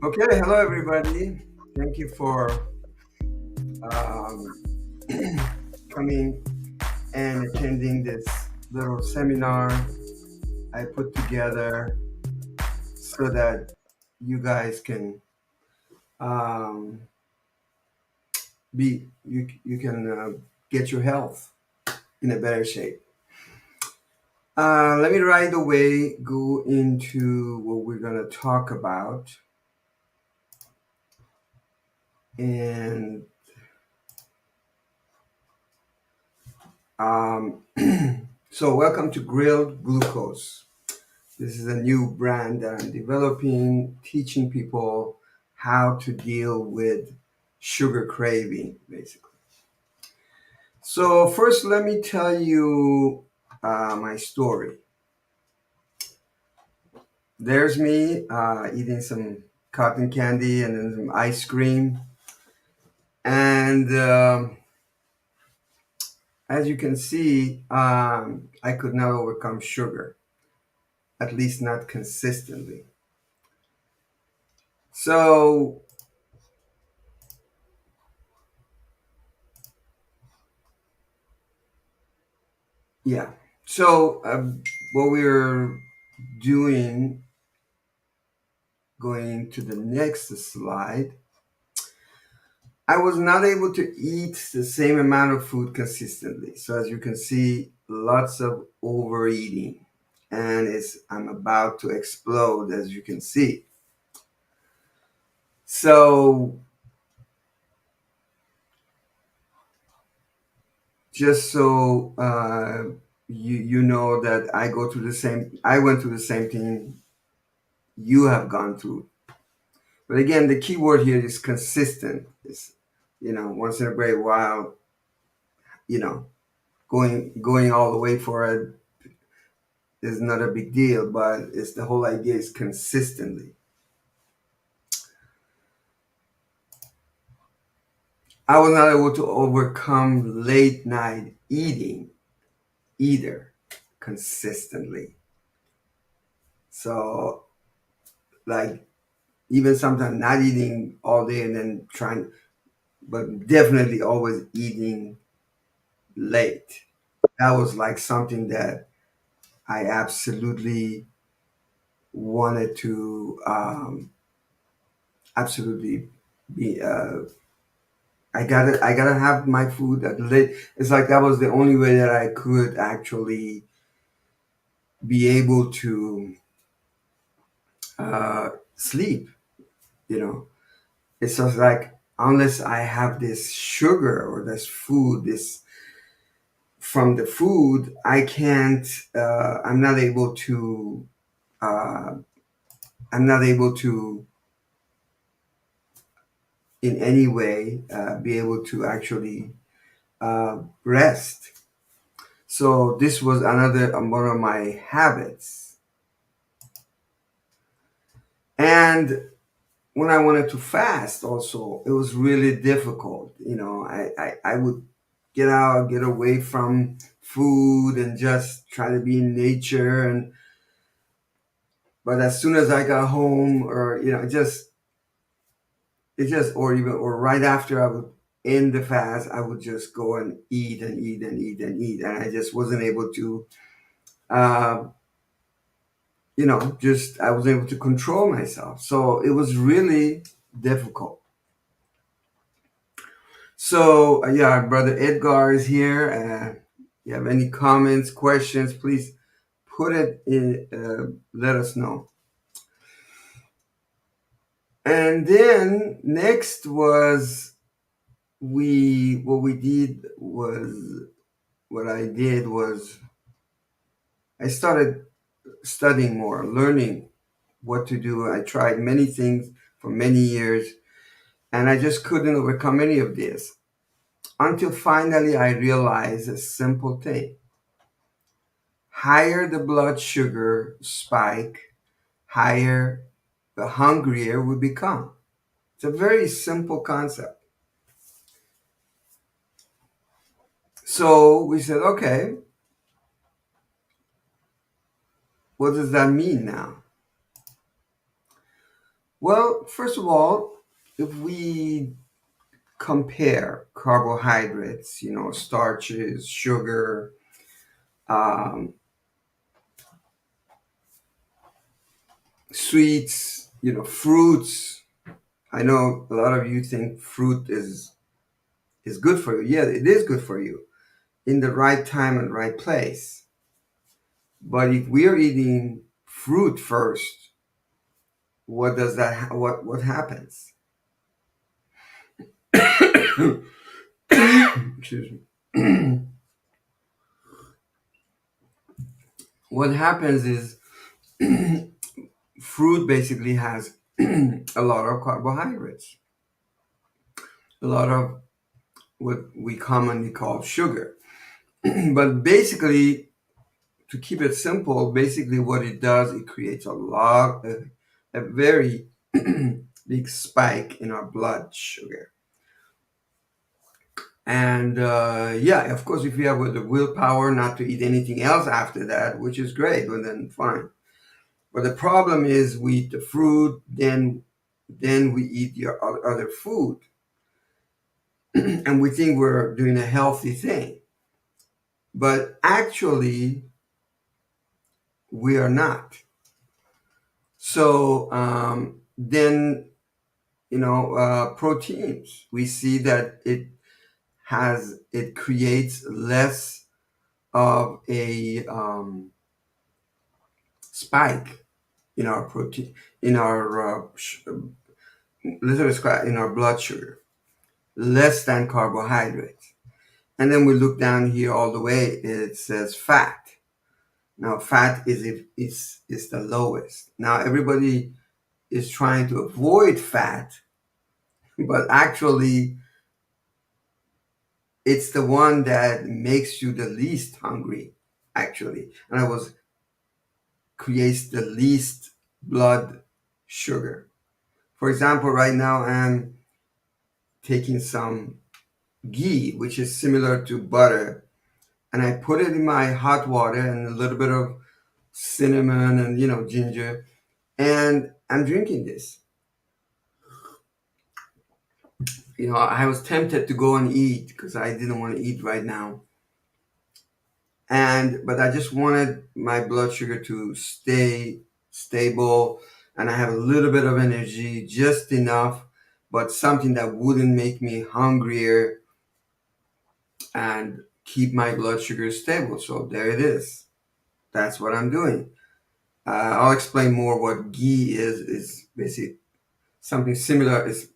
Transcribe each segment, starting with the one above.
Okay, hello everybody. Thank you for um, coming and attending this little seminar I put together so that you guys can um, you can get your health in a better shape. Let me right away go into what we're gonna talk about, and um, so welcome to Grilled Glucose. This is a new brand that I'm developing, teaching people how to deal with sugar craving, basically. So, first, let me tell you my story. There's me eating some cotton candy and then some ice cream. And as you can see, I could not overcome sugar, at least not consistently. So, yeah. So, what we're doing, going to the next slide, I was not able to eat the same amount of food consistently. So, as you can see, lots of overeating. And I'm about to explode, as you can see. So, just so you know that I went through the same thing you have gone through. But again, the key word here is consistent. It's, once in a great while, you know, going all the way for it is not a big deal, but it's the whole idea is consistently. I was not able to overcome late night eating either consistently. So like even sometimes not eating all day and then trying, but definitely always eating late. That was like something that I absolutely wanted to absolutely be I gotta have my food at late. It's like that was the only way that I could actually be able to sleep. You know, it's just like unless I have this sugar or this food, this from the food, I can't. I'm not able to. Uh, I'm not able to in any way be able to actually rest. So this was another one of my habits. And when I wanted to fast, also, it was really difficult. I would get out, get away from food, and just try to be in nature. And but as soon as I got home, or or even or right after I would end the fast, I would just go and eat and eat and eat and eat, and I just wasn't able to. Uh, just I was able to control myself. So it was really difficult. So yeah, brother Edgar is here. You have any comments, questions? Please put it in. Let us know. And then next was we. What we did was what I did was I started studying more, learning what to do. I tried many things for many years, and I just couldn't overcome any of this until finally I realized a simple thing: higher the blood sugar spike, higher the hungrier we become. It's a very simple concept. So we said, okay, what does that mean now? Well, first of all, if we compare carbohydrates, starches, sugar, um, sweets, fruits. I know a lot of you think fruit is good for you. Yeah, it is good for you in the right time and right place. But if we are eating fruit first, what does that what happens? Excuse me. What happens is fruit basically has a lot of carbohydrates, a lot of what we commonly call sugar. But basically, to keep it simple, basically what it does, it creates a very big spike in our blood sugar. And yeah, of course, if you have the willpower not to eat anything else after that, which is great, well then fine. But the problem is we eat the fruit, then we eat your other food, and we think we're doing a healthy thing, but actually we are not. So then proteins. We see that it creates less of a spike in our protein in our in our blood sugar, less than carbohydrates. And then we look down here all the way. It says fat. Now fat is the lowest. Now everybody is trying to avoid fat, but actually it's the one that makes you the least hungry, actually. And it was creates the least blood sugar. For example, right now I'm taking some ghee, which is similar to butter, and I put it in my hot water and a little bit of cinnamon and ginger, and I'm drinking this. I was tempted to go and eat because I didn't want to eat right now, and but I just wanted my blood sugar to stay stable, and I have a little bit of energy, just enough, but something that wouldn't make me hungrier and keep my blood sugar stable. So there it is. That's what I'm doing. I'll explain more what ghee is. Is basically something similar. It's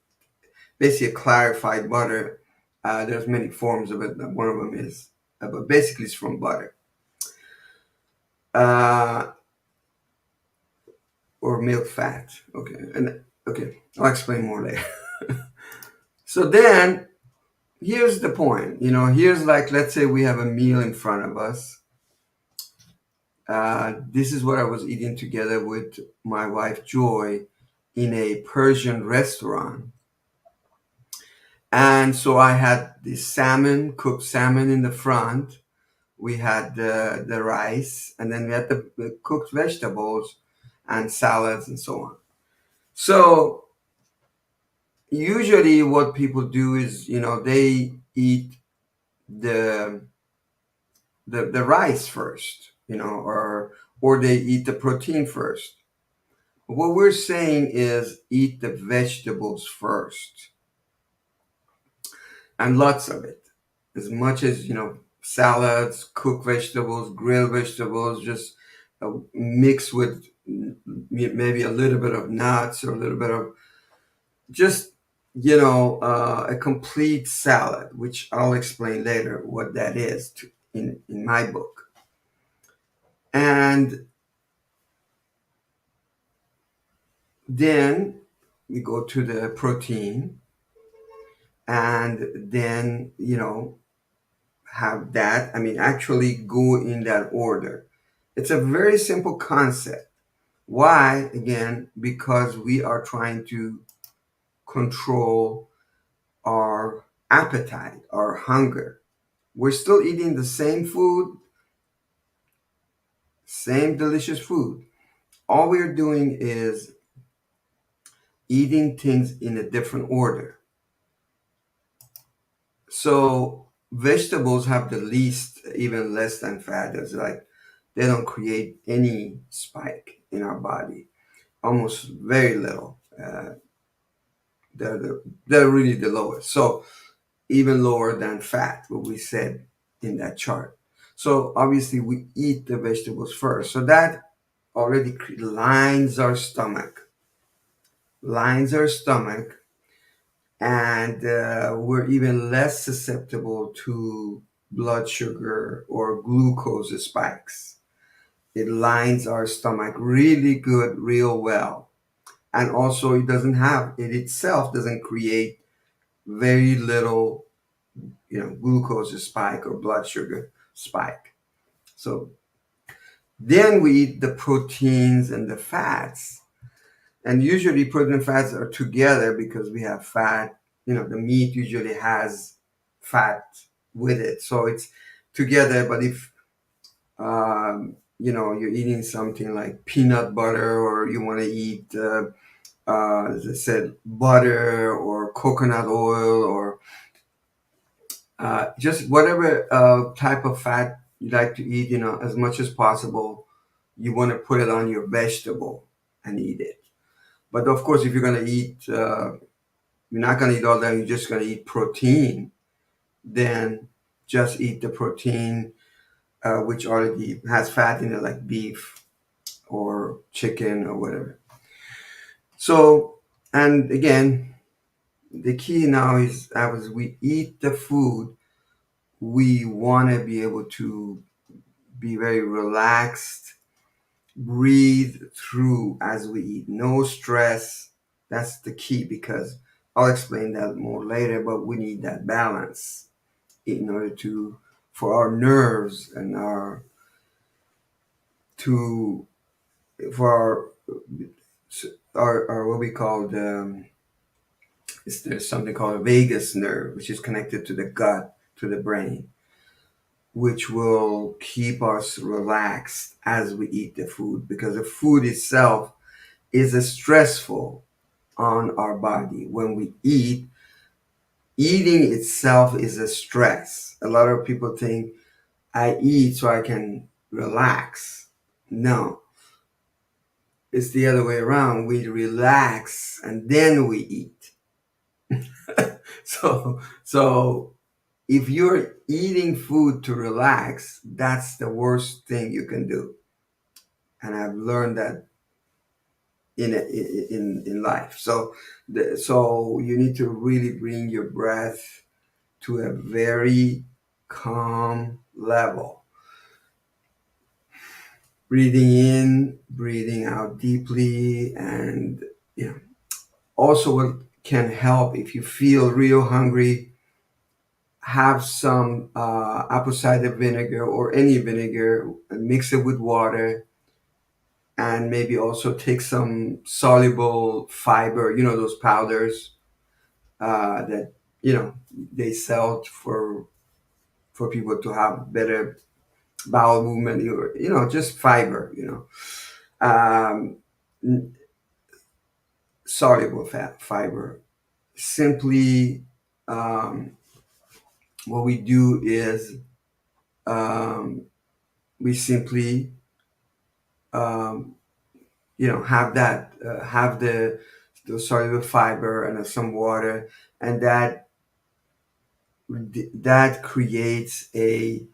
basically a clarified butter. There's many forms of it. One of them is, but basically it's from butter. Uh, or milk fat. Okay, and okay, I'll explain more later. So then, here's the point. Here's like, let's say we have a meal in front of us. This is what I was eating together with my wife Joy in a Persian restaurant. And so I had the salmon, cooked salmon in the front. We had the rice, and then we had the cooked vegetables and salads and so on. So usually what people do is they eat the the rice first, or they eat the protein first. What we're saying is eat the vegetables first, and lots of it, as much as salads, cooked vegetables, grilled vegetables, just mix with maybe a little bit of nuts or a little bit of just a complete salad, which I'll explain later what that is in my book. And then we go to the protein, and then have that. I mean, actually go in that order. It's a very simple concept. Why? Again, because we are trying to control our appetite, our hunger. We're still eating the same food, same delicious food. All we're doing is eating things in a different order. So vegetables have the least, even less than fat. It's like they don't create any spike in our body, almost very little. They're really the lowest. So even lower than fat, what we said in that chart. So obviously we eat the vegetables first. So that already lines our stomach, lines our stomach, and we're even less susceptible to blood sugar or glucose spikes. It lines our stomach really good, real well. And also it doesn't have, it itself doesn't create very little, glucose spike or blood sugar spike. So then we eat the proteins and the fats. And usually protein and fats are together because we have fat. The meat usually has fat with it. So it's together. But if, you're eating something like peanut butter, or you want to eat, as I said, butter or coconut oil, or just whatever type of fat you like to eat, as much as possible, you want to put it on your vegetable and eat it. But of course, if you're going to eat, you're not going to eat all that, you're just going to eat protein, then just eat the protein, which already has fat in it, like beef or chicken or whatever. So, and again, the key now is as we eat the food, we want to be able to be very relaxed, breathe through as we eat, no stress. That's the key, because I'll explain that more later, but we need that balance in order to, for our nerves and to for our what we call the, there's something called a vagus nerve, which is connected to the gut, to the brain, which will keep us relaxed as we eat the food, because the food itself is a stressful on our body. When we eat, eating itself is a stress. A lot of people think I eat so I can relax. No, it's the other way around. We relax and then we eat. So if you're eating food to relax, that's the worst thing you can do. And I've learned that in life. So you need to really bring your breath to a very calm level. Breathing in, breathing out deeply, and also what can help, if you feel real hungry, have some apple cider vinegar or any vinegar, and mix it with water, and maybe also take some soluble fiber, those powders that they sell for people to have better bowel movement, or just fiber, um, soluble fat fiber. Simply, um, what we do is, um, we simply, um, have that, have the soluble fiber and some water, and that creates a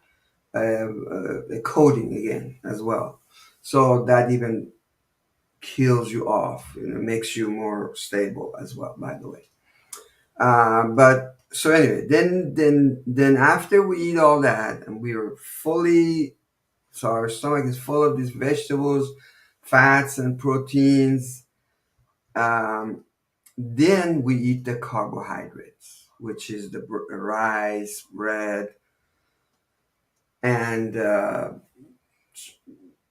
coating again as well. So that even kills you off, makes you more stable as well, by the way. But so anyway, then after we eat all that and we are fully, so our stomach is full of these vegetables, fats and proteins, um, then we eat the carbohydrates, which is the rice, bread, and a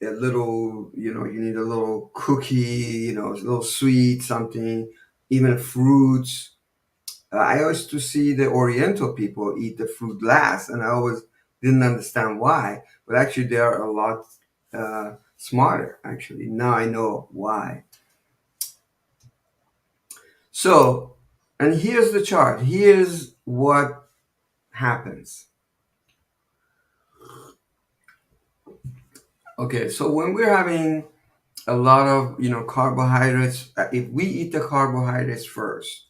little, you need a little cookie, a little sweet something, even fruits. I used to see the Oriental people eat the fruit last, and I always didn't understand why. But actually, they are a lot smarter. Actually, now I know why. So, and here's the chart. Here's what happens. Okay, so when we're having a lot of carbohydrates, if we eat the carbohydrates first,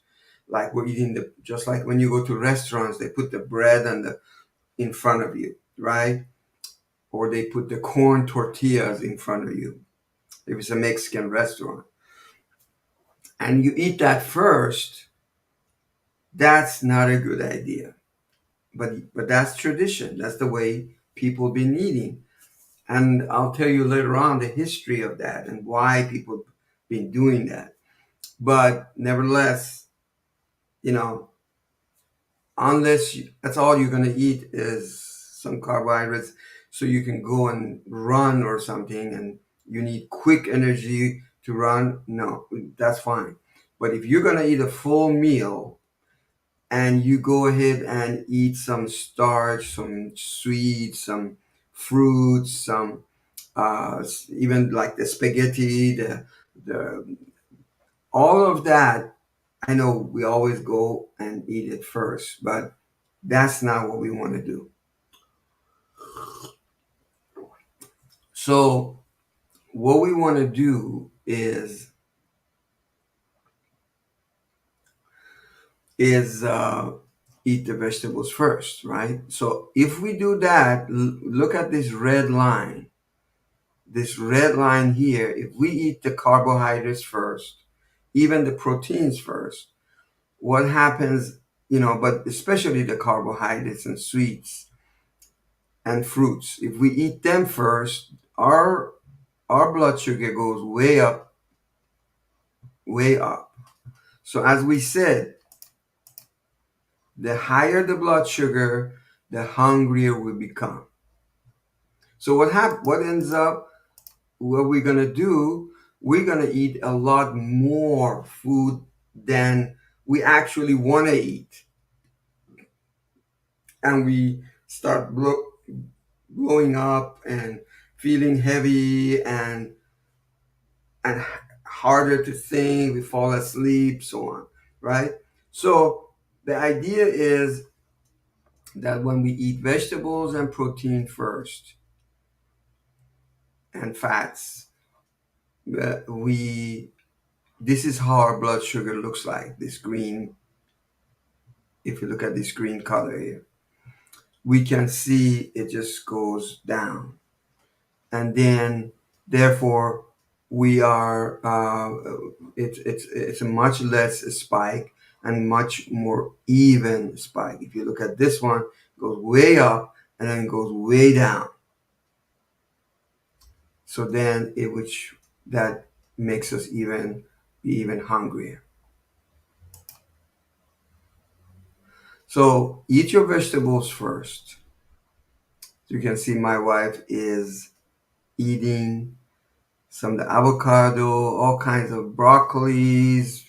like we're eating the just like when you go to restaurants, they put the bread and the in front of you, right? Or they put the corn tortillas in front of you if it's a Mexican restaurant, and you eat that first. That's not a good idea. But that's tradition. That's the way people been eating. And I'll tell you later on the history of that and why people been doing that. But nevertheless, you know, that's all you're gonna eat is some carbohydrates, so you can go and run or something, and you need quick energy to run. No, that's fine. But if you're gonna eat a full meal and you go ahead and eat some starch, some sweets, some fruits, some even like the spaghetti, the all of that. I know we always go and eat it first, but that's not what we want to do. So what we want to do is eat the vegetables first, right? So if we do that, look at this red line. This red line here, if we eat the carbohydrates first, even the proteins first, what happens, but especially the carbohydrates and sweets and fruits, if we eat them first, our blood sugar goes way up, way up. So as we said, the higher the blood sugar, the hungrier we become. So what ends up, what we're gonna do, we're gonna eat a lot more food than we actually want to eat, and we start blowing up and feeling heavy and harder to think. We fall asleep, so on, right? So the idea is that when we eat vegetables and protein first and fats, we this is how our blood sugar looks like. This green, if you look at this green color here, we can see it just goes down, and then therefore we are it's a much less spike and much more even spike. If you look at this one, it goes way up and then it goes way down. So then it which that makes us even be even hungrier. So eat your vegetables first. You can see my wife is eating some of the avocado, all kinds of broccolis,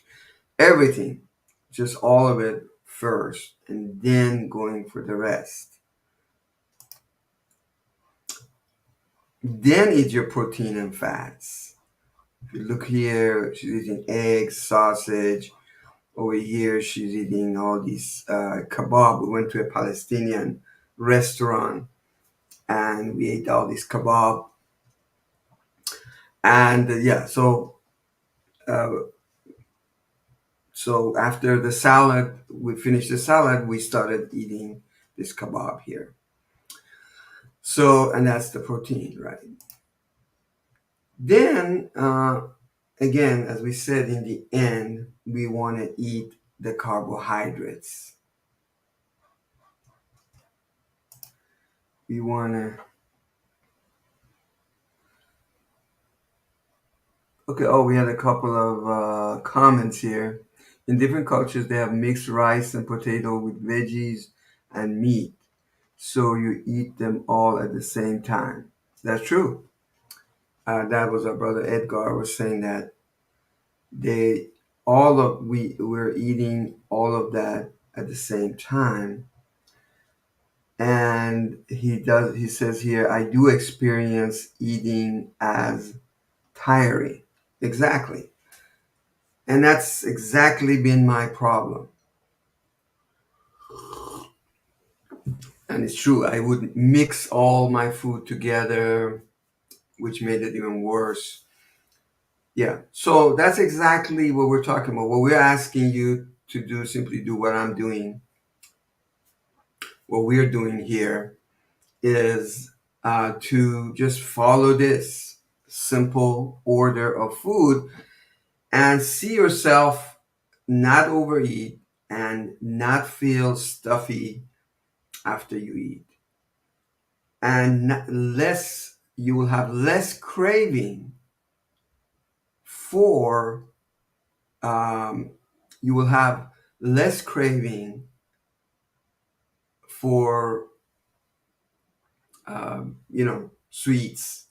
everything, just all of it first, and then going for the rest. Then eat your protein and fats. If you look here, she's eating eggs, sausage. Over here, she's eating all these kebab. We went to a Palestinian restaurant and we ate all these kebab. And yeah, uh, so after the salad, we finished the salad, we started eating this kebab here. So, and that's the protein, right? Then, again, as we said in the end, we want to eat the carbohydrates. We want to, okay, oh, we had a couple of comments here. In different cultures, they have mixed rice and potato with veggies and meat. So you eat them all at the same time. That's true. That was our brother Edgar was saying that they we're eating all of that at the same time. And he says here, I do experience eating as tiring. Exactly. And that's exactly been my problem. And it's true, I would mix all my food together, which made it even worse. Yeah. So that's exactly what we're talking about. What we're asking you to do, simply do what I'm doing, what we're doing here is to just follow this simple order of food and see yourself not overeat and not feel stuffy after you eat. And less, you will have less craving for, um, you will have less craving for, sweets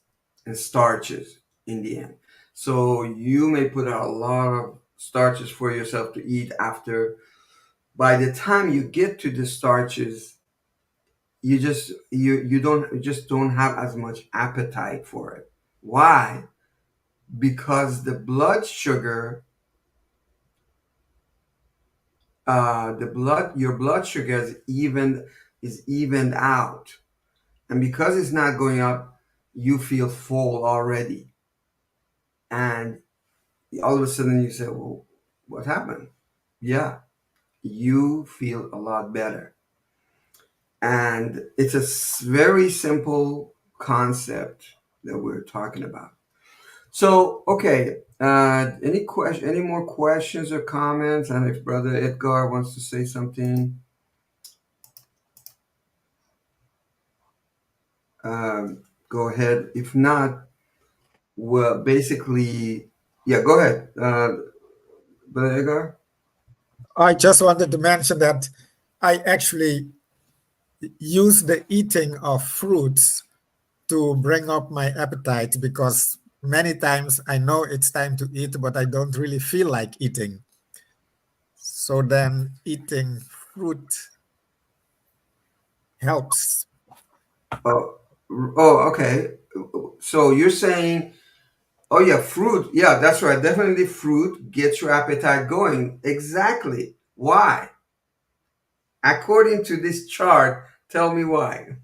and starches in the end. So you may put out a lot of starches for yourself to eat after. By the time you get to the starches, you don't, you just don't have as much appetite for it. Why? Because the blood sugar, the blood your blood sugar is evened out, and because it's not going up, you feel full already, and all of a sudden you say, well, what happened? Yeah, you feel a lot better. And it's a very simple concept that we're talking about. So, okay, any more questions or comments? And if Brother Edgar wants to say something, go ahead. If not, well, basically, yeah, go ahead, Brother Edgar. I just wanted to mention that I actually use the eating of fruits to bring up my appetite because many times I know it's time to eat, but I don't really feel like eating. So then eating fruit helps. Oh, okay. So you're saying, oh yeah, fruit. Yeah, that's right. Definitely fruit gets your appetite going. Exactly. Why? According to this chart, tell me why.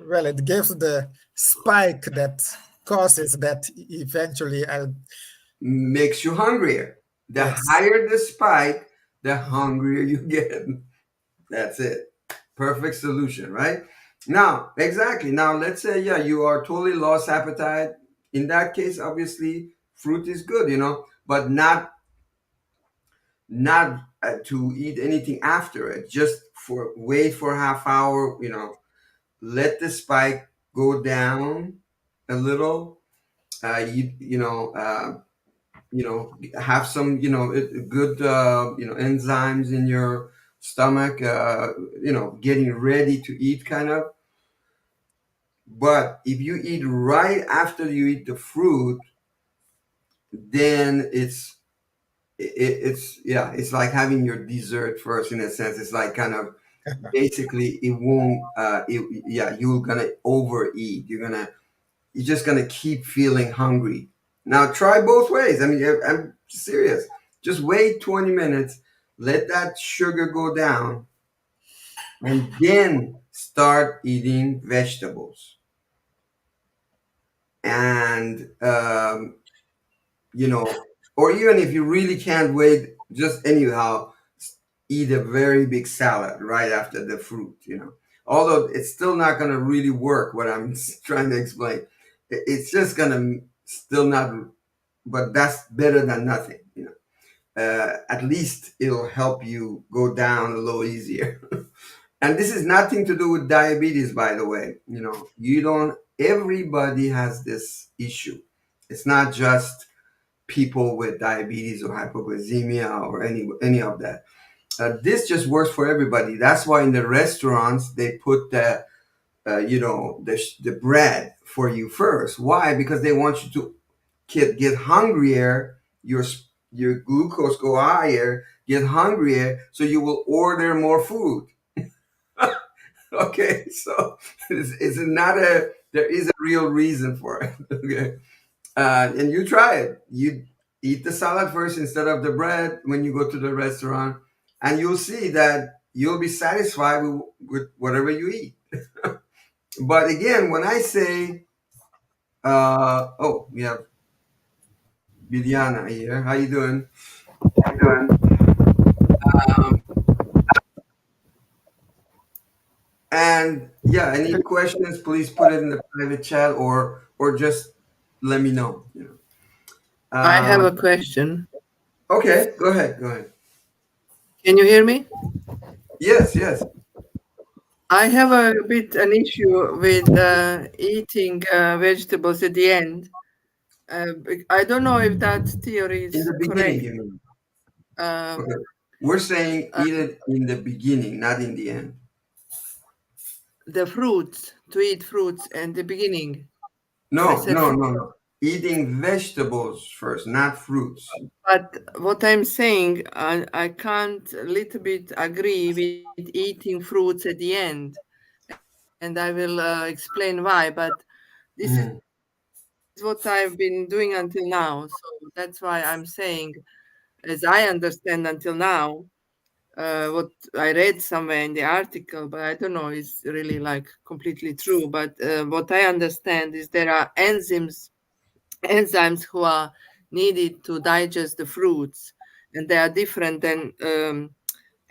Well, it gives the spike that causes that eventually I'll, Makes you hungrier. The yes. higher the spike, the hungrier you get. That's it. Perfect solution, right? Now, exactly. Now, let's say, yeah, you are totally lost appetite. In that case, obviously, fruit is good, but not to eat anything after it. Just for wait for a half hour. Let the spike go down a little. Have some good enzymes in your stomach. Getting ready to eat, kind of. But if you eat right after you eat the fruit, then it's yeah, it's like having your dessert first, in a sense. It's like kind of, basically, it won't yeah, you're gonna overeat. You're just gonna keep feeling hungry. Now try both ways. I mean, I'm serious. Just wait 20 minutes, let that sugar go down, and then start eating vegetables. And you know, or even if you really can't wait, just anyhow, eat a very big salad right after the fruit. Although it's still not going to really work. What I'm trying to explain, it's just going to still not, but that's better than nothing. At least it'll help you go down a little easier. And this is nothing to do with diabetes, by the way. You don't. Everybody has this issue. It's not just people with diabetes or hypoglycemia or any of that. This just works for everybody. That's why in the restaurants they put the bread for you first. Why? Because they want you to get hungrier. Your glucose go higher. Get hungrier, so you will order more food. Okay, so it's not a. There is a real reason for it. Okay, and you try it. Eat the salad first instead of the bread when you go to the restaurant, and you'll see that you'll be satisfied with whatever you eat. But again, when I say, oh, we have Bidiana here. How you doing? Um, and yeah, any questions, please put it in the private chat, or just let me know. I have a Um, question. okay, go ahead. Go ahead. Can you hear me? Yes, yes. I have a bit an issue with eating vegetables at the end. I don't know if that theory In is the beginning, correct. you mean? Uh, Okay. We're saying uh, eat it in the beginning, not in the end. the fruits, to eat fruits in the beginning. I No, said no, fruit. no, no. Eating vegetables first, not fruits. But what I'm saying, I can't a little bit agree with eating fruits at the end. And I will explain why. But this is what Mm. I've been doing until now. So that's why I'm saying, as I understand until now, what I read somewhere in the article, but I don't know, it's really like completely true. But what I understand is there are enzymes who are needed to digest the fruits, and they are different than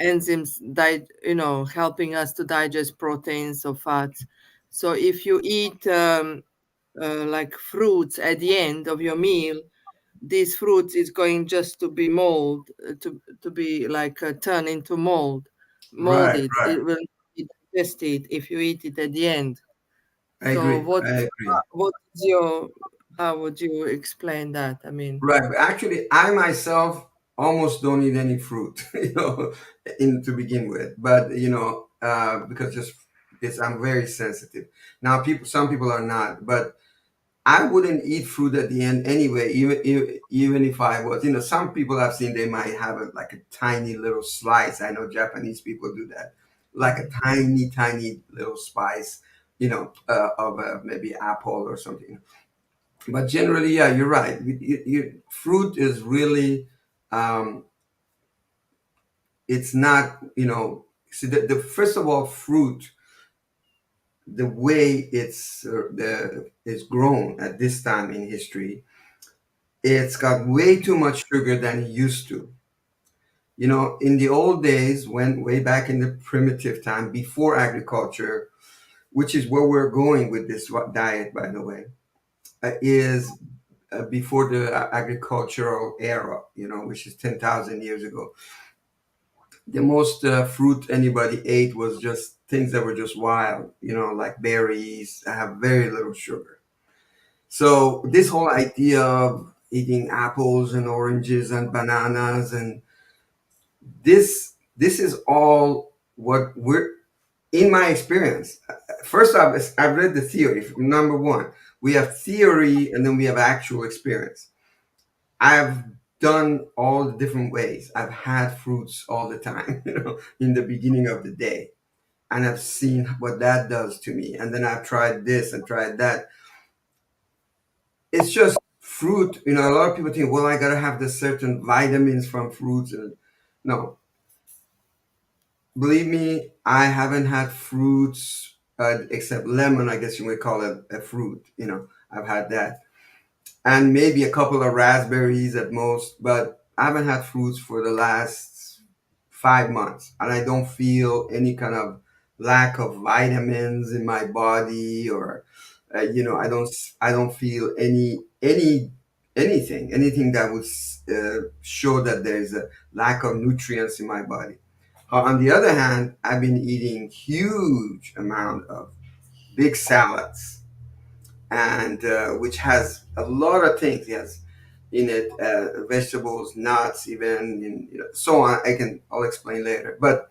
enzymes helping us to digest proteins or fats. So if you eat like fruits at the end of your meal, these fruits is going just to be to be like turn into Right, molded. right. It will not be digested if you eat it at the end. I So agree. I agree. what is your, how would you explain that? I mean, Right. But actually, I myself almost don't eat any fruit, in to begin with. But because just because I'm very sensitive. Now, some people are not, but I wouldn't eat fruit at the end anyway, even if I was. Some people I've seen they might have like a tiny little slice. I know Japanese people do that, like a tiny, tiny little slice, of maybe apple or something. But generally, yeah, you're right. Fruit is really, um, it's not, see, the first of all, fruit, the way it's grown at this time in history, it's got way too much sugar than it used to. In the old days, when way back in the primitive time before agriculture, which is where we're going with this diet, by the way, is before the agricultural era, which is 10,000 years ago. The most fruit anybody ate was just things that were just wild, like berries that have very little sugar. So this whole idea of eating apples and oranges and bananas, and this is all what we're in my experience. First off, I've read the theory. Number one, we have theory and then we have actual experience. I've done all the different ways. I've had fruits all the time, in the beginning of the day. And I've seen what that does to me. And then I've tried this and tried that. It's just fruit. A lot of people think, well, I gotta have the certain vitamins from fruits. And no, believe me, I haven't had fruits except lemon. I guess you would call it a fruit. I've had that, and maybe a couple of raspberries at most. But I haven't had fruits for the last 5 months, and I don't feel any kind of lack of vitamins in my body, or I don't feel anything that would show that there's a lack of nutrients in my body. On the other hand, I've been eating huge amount of big salads, and which has a lot of things. It has in it vegetables, nuts, even so on. I'll explain later. But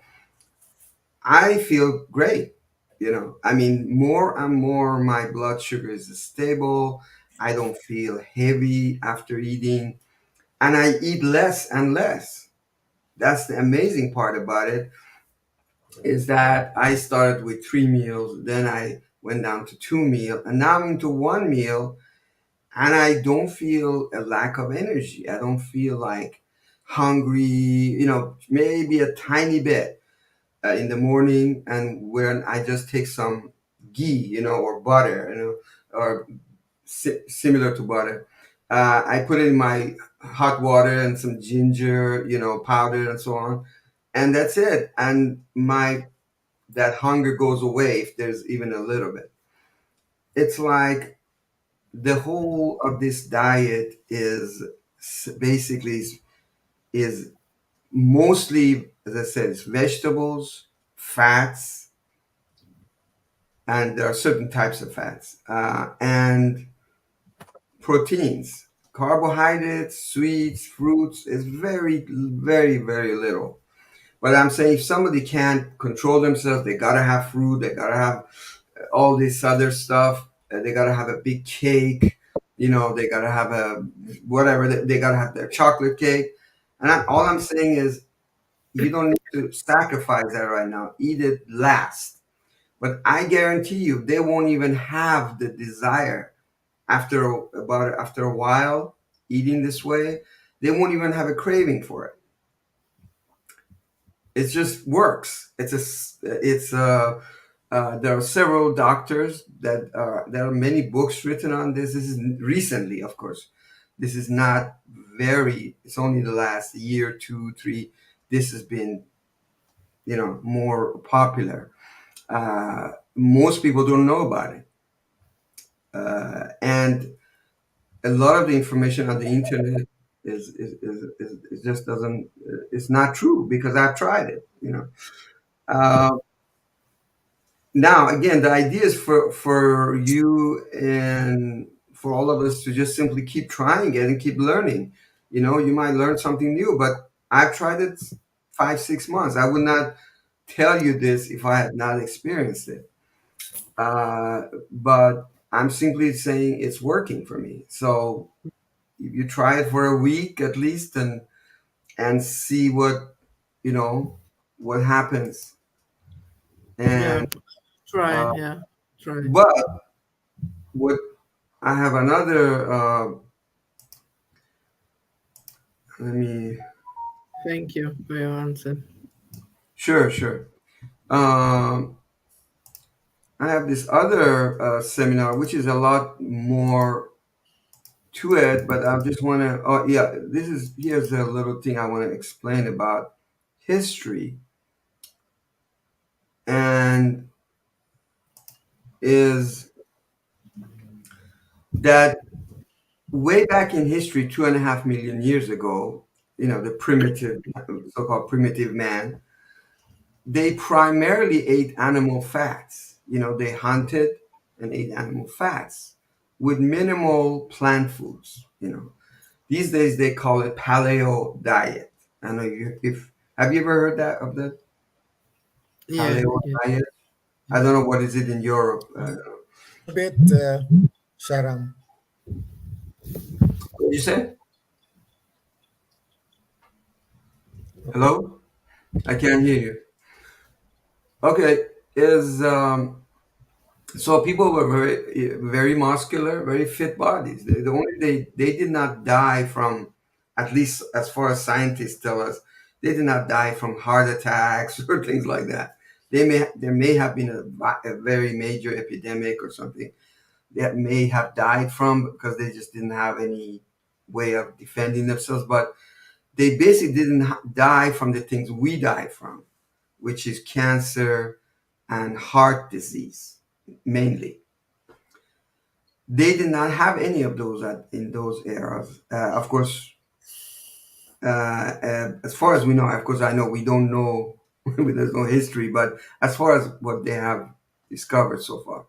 I feel great. I mean, more and more, my blood sugar is stable. I don't feel heavy after eating, and I eat less and less. That's the amazing part about it, is that I started with 3 meals, then I went down to 2 meals, and now I'm into 1 meal, and I don't feel a lack of energy. I don't feel like hungry, maybe a tiny bit in the morning, and when I just take some ghee, or butter, or similar to butter. I put it in my hot water and some ginger, powder and so on, and that's it. And my that hunger goes away if there's even a little bit. It's like the whole of this diet is basically is mostly, as I said, it's vegetables, fats, and there are certain types of fats, and proteins. Carbohydrates, sweets, fruits is very, very, very little. But I'm saying if somebody can't control themselves, they gotta have fruit, they gotta have all this other stuff, they gotta have a big cake, they gotta have a whatever, they gotta have their chocolate cake. And all I'm saying is you don't need to sacrifice that right now. Eat it last. But I guarantee you, they won't even have the desire after a while eating this way. They won't even have a craving for it. It just works. There are several doctors there are many books written on this. This is recently, of course. This is not very. It's only the last year, two, three. This has been more popular. Most people don't know about it, and a lot of the information on the internet is just doesn't it's not true because I've tried it. Uh, Now again, the idea is for you and for all of us to just simply keep trying it and keep learning. You might learn something new, but I've tried it 5 6 months. I would not tell you this if I had not experienced it. But I'm simply saying it's working for me. So you try it for a week at least, and see you know what happens. Yeah, And try. uh, Yeah, try. but what I have another. Let me. Thank you for your answer. Sure, sure. Um, I have this other seminar, which is a lot more to it, but I just want to. Oh, yeah. Here's a little thing I want to explain about history, and is that way back in history, 2.5 million years ago, the primitive, so-called primitive man, they primarily ate animal fats. They hunted and ate animal fats with minimal plant foods. These days they call it paleo diet. I know you if have you ever heard that of the Yeah, paleo yeah. diet? I don't know what is it in Europe. A bit, Sharam. What did you say? Hello? I can't hear you. Okay, is so people were very muscular, very fit bodies. They did not die from, at least as far as scientists tell us, they did not die from heart attacks or things like that. There may have been a very major epidemic or something that may have died from because they just didn't have any way of defending themselves. But they basically didn't die from the things we die from, which is cancer and heart disease mainly. They did not have any of those in those eras. Of course, as far as we know, of course, I know we don't know, there's no history, but as far as what they have discovered so far.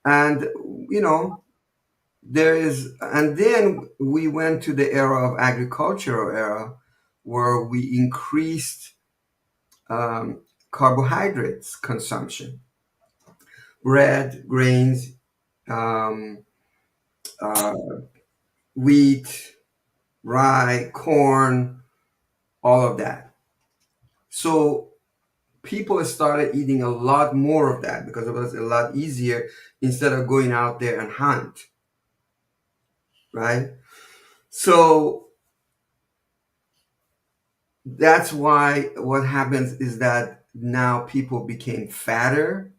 And, you know, and then we went to the era of agricultural era where we increased um, carbohydrates consumption, bread, grains, um, uh, wheat, rye, corn, all of that. So people started eating a lot more of that because it was a lot easier instead of going out there and hunt. right? So that's why what happens is that now people became fatter.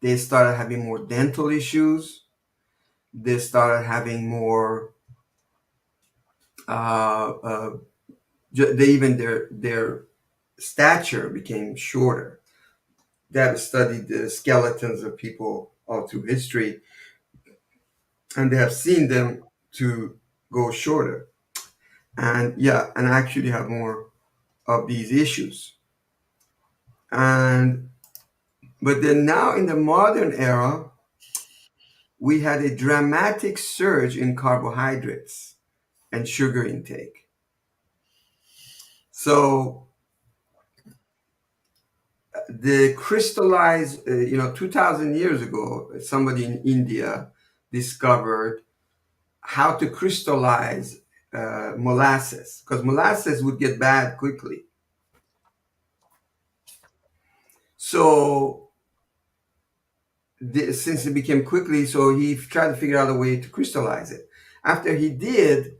They started having more dental issues. They started having more. Uh, uh, they even their stature became shorter. They have studied the skeletons of people all through history, and they have seen them to go shorter, and yeah, and actually have more of these issues. And but then now in the modern era, we had a dramatic surge in carbohydrates and sugar intake. So the crystallized, 2,000 years ago, somebody in India discovered how to crystallize molasses, because molasses would get bad quickly. So since it became quickly, so he tried to figure out a way to crystallize it. After he did,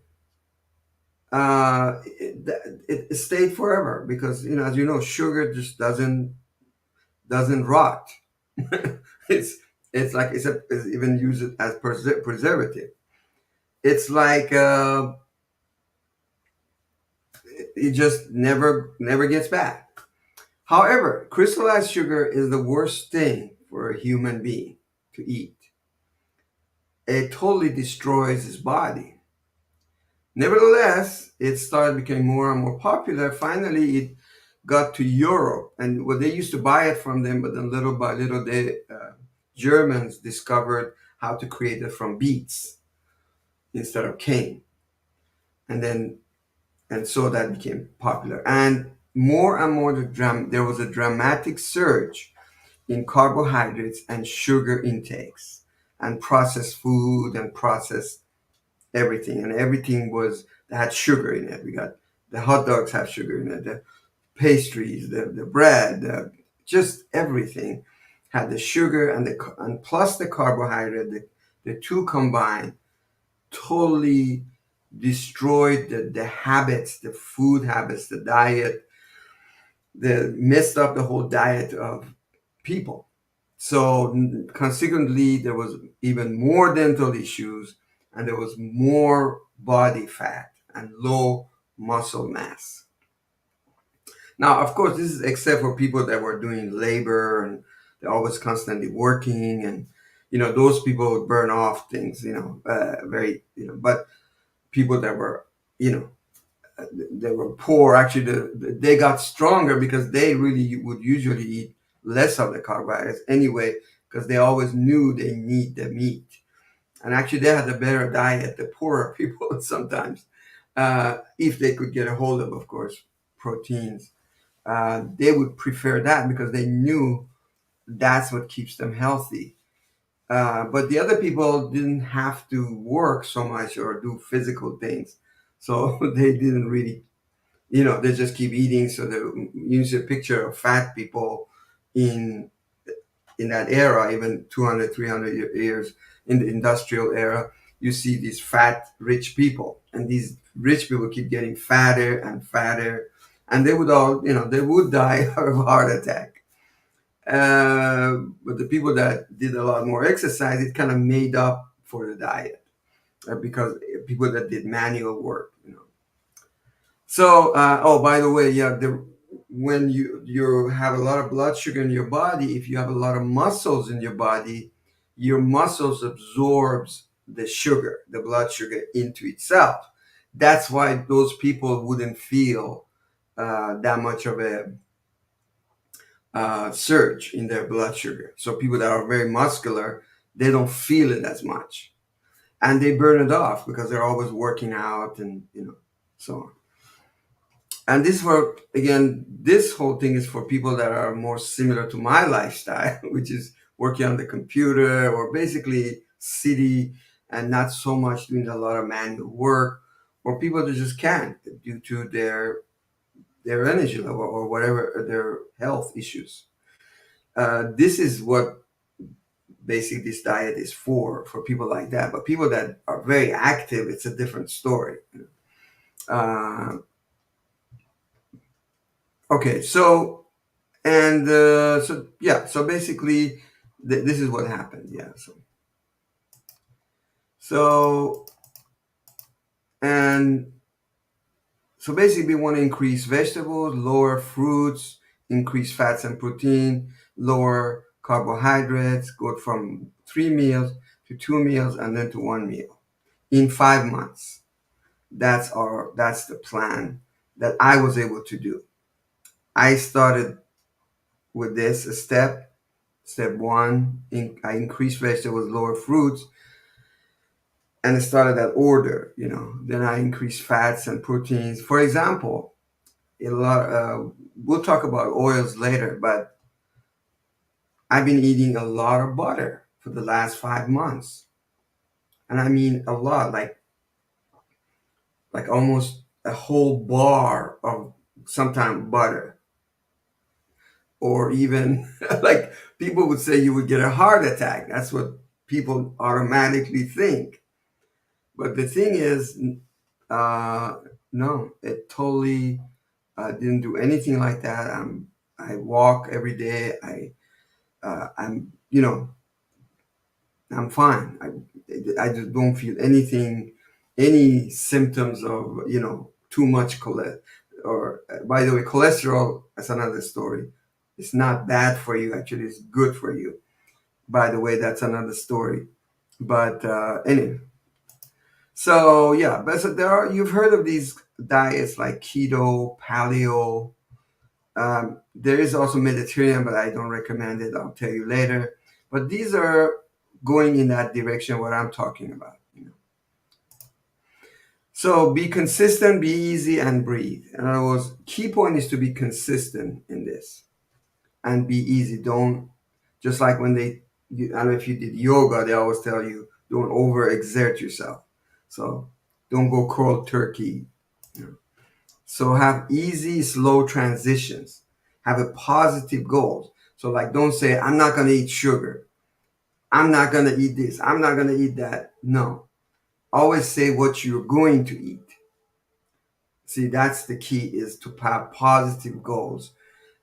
it stayed forever because as you know, sugar just doesn't rot. it's it's like it's even used as preservative. It's like it just never gets bad. However, crystallized sugar is the worst thing for a human being to eat. It totally destroys his body. Nevertheless, it started becoming more and more popular. Finally, it got to Europe, and well, they used to buy it from them, but then little by little, the Germans discovered how to create it from beets instead of cane, and then and so that became popular. And more, there was a dramatic surge in carbohydrates and sugar intakes, and processed food and processed everything, and everything was that had sugar in it. We got the hot dogs have sugar in it, the pastries, the bread, just everything had the sugar and plus the carbohydrate. The two combined totally destroyed the habits, the food habits, the diet, the messed up the whole diet of people. So consequently, there was even more dental issues, and there was more body fat and low muscle mass. Now, of course, this is except for people that were doing labor and they're always constantly working, and those people would burn off things, very, but people that were, you know, they were poor. Actually, they got stronger because they really would usually eat less of the carbohydrates anyway, because they always knew they need the meat. And actually, they had a better diet, the poorer people sometimes, if they could get a hold of course, proteins. They would prefer that because they knew that's what keeps them healthy. But the other people didn't have to work so much or do physical things. So they didn't really they just keep eating. So you see a picture of fat people in that era, even 200, 300 years in the industrial era. You see these fat, rich people, and these rich people keep getting fatter and fatter, and they would all, they would die of a heart attack. But the people that did a lot more exercise, it kind of made up for the diet because people that did manual work. So, oh, by the way, yeah, when you have a lot of blood sugar in your body, if you have a lot of muscles in your muscles absorbs the sugar, the blood sugar into itself. That's why those people wouldn't feel that much of a surge in their blood sugar. So people that are very muscular, they don't feel it as much, and they burn it off because they're always working out and so on. And this for again, this whole thing is for people that are more similar to my lifestyle, which is working on the computer or basically city and not so much doing a lot of manual work, or people that just can't due to their energy level or whatever their health issues. This is what basically this diet is for people like that. But people that are very active, it's a different story. Uh, okay, so and so yeah, so basically this is what happened. Yeah, so and so basically, we want to increase vegetables, lower fruits, increase fats and protein, lower carbohydrates, go from 3 meals to 2 meals, and then to 1 meal in 5 months. That's the plan that I was able to do. I started with this a step one. I increased vegetables, lower fruits, and I started that order. Then I increased fats and proteins. For example, a lot. We'll talk about oils later, but I've been eating a lot of butter for the last 5 months, and I mean a lot, like almost a whole bar of sometimes butter, or even like people would say you would get a heart attack. That's what people automatically think. But the thing is, uh, no, it totally didn't do anything like that. I walk every day. I'm fine. I just don't feel anything, any symptoms of too much cholesterol. Or by the way, cholesterol, that's another story. It's not bad for you. Actually, it's good for you. By the way, that's another story. But anyway, so yeah, but so you've heard of these diets like keto, paleo. There is also Mediterranean, but I don't recommend it. I'll tell you later. But these are going in that direction, what I'm talking about. So be consistent, be easy, and breathe. In other words, key point is to be consistent in this and be easy. Don't just like when I don't know if you did yoga, they always tell you don't overexert yourself. So don't go cold turkey. you know. So have easy, slow transitions. Have a positive goal. So like don't say, I'm not gonna eat sugar. I'm not gonna eat this. I'm not gonna eat that. No. Always say what you're going to eat. See, that's the key is to have positive goals.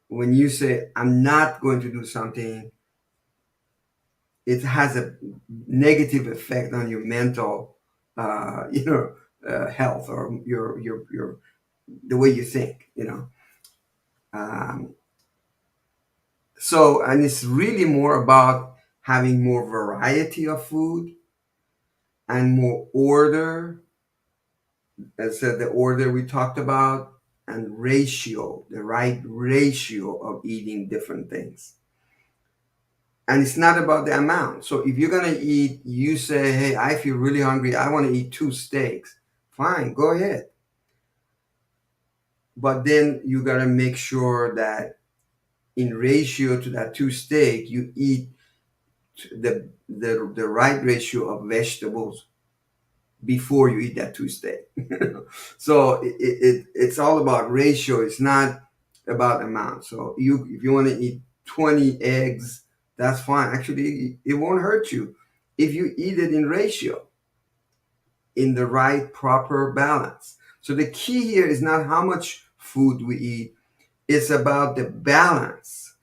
When you say, I'm not going to do something, it has a negative effect on your mental, health or your the way you think. Um, So, and it's really more about having more variety of food and more order. As I said, the order we talked about, and ratio, the right ratio of eating different things. And it's not about the amount. So if you're going to eat, you say, hey, I feel really hungry. I want to eat 2 steaks. Fine, go ahead. But then you got to make sure that in ratio to that 2 steak, you eat the right ratio of vegetables before you eat that 2 steak. So it's all about ratio. It's not about amount. So if you want to eat 20 eggs, that's fine. Actually, it won't hurt you if you eat it in ratio, in the right proper balance. So the key here is not how much food we eat. It's about the balance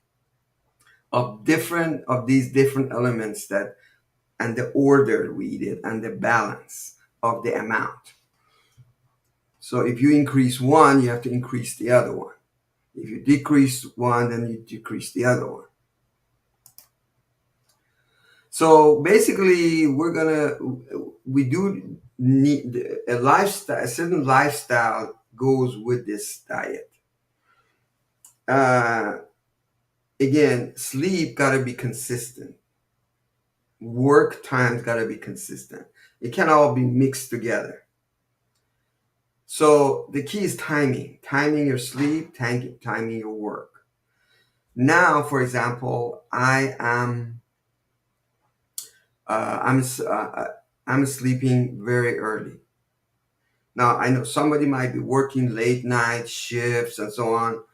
of these different elements that and the order we eat it and the balance of the amount. So if you increase one, you have to increase the other one. If you decrease one, then you decrease the other one. So basically, we do need a lifestyle, a certain lifestyle goes with this diet. Uh, Again, sleep got to be consistent. Work time's got to be consistent. It can't all be mixed together. So the key is timing your sleep, timing your work. Now, for example, uh, I'm I'm sleeping very early. Now I know somebody might be working late night shifts and so on.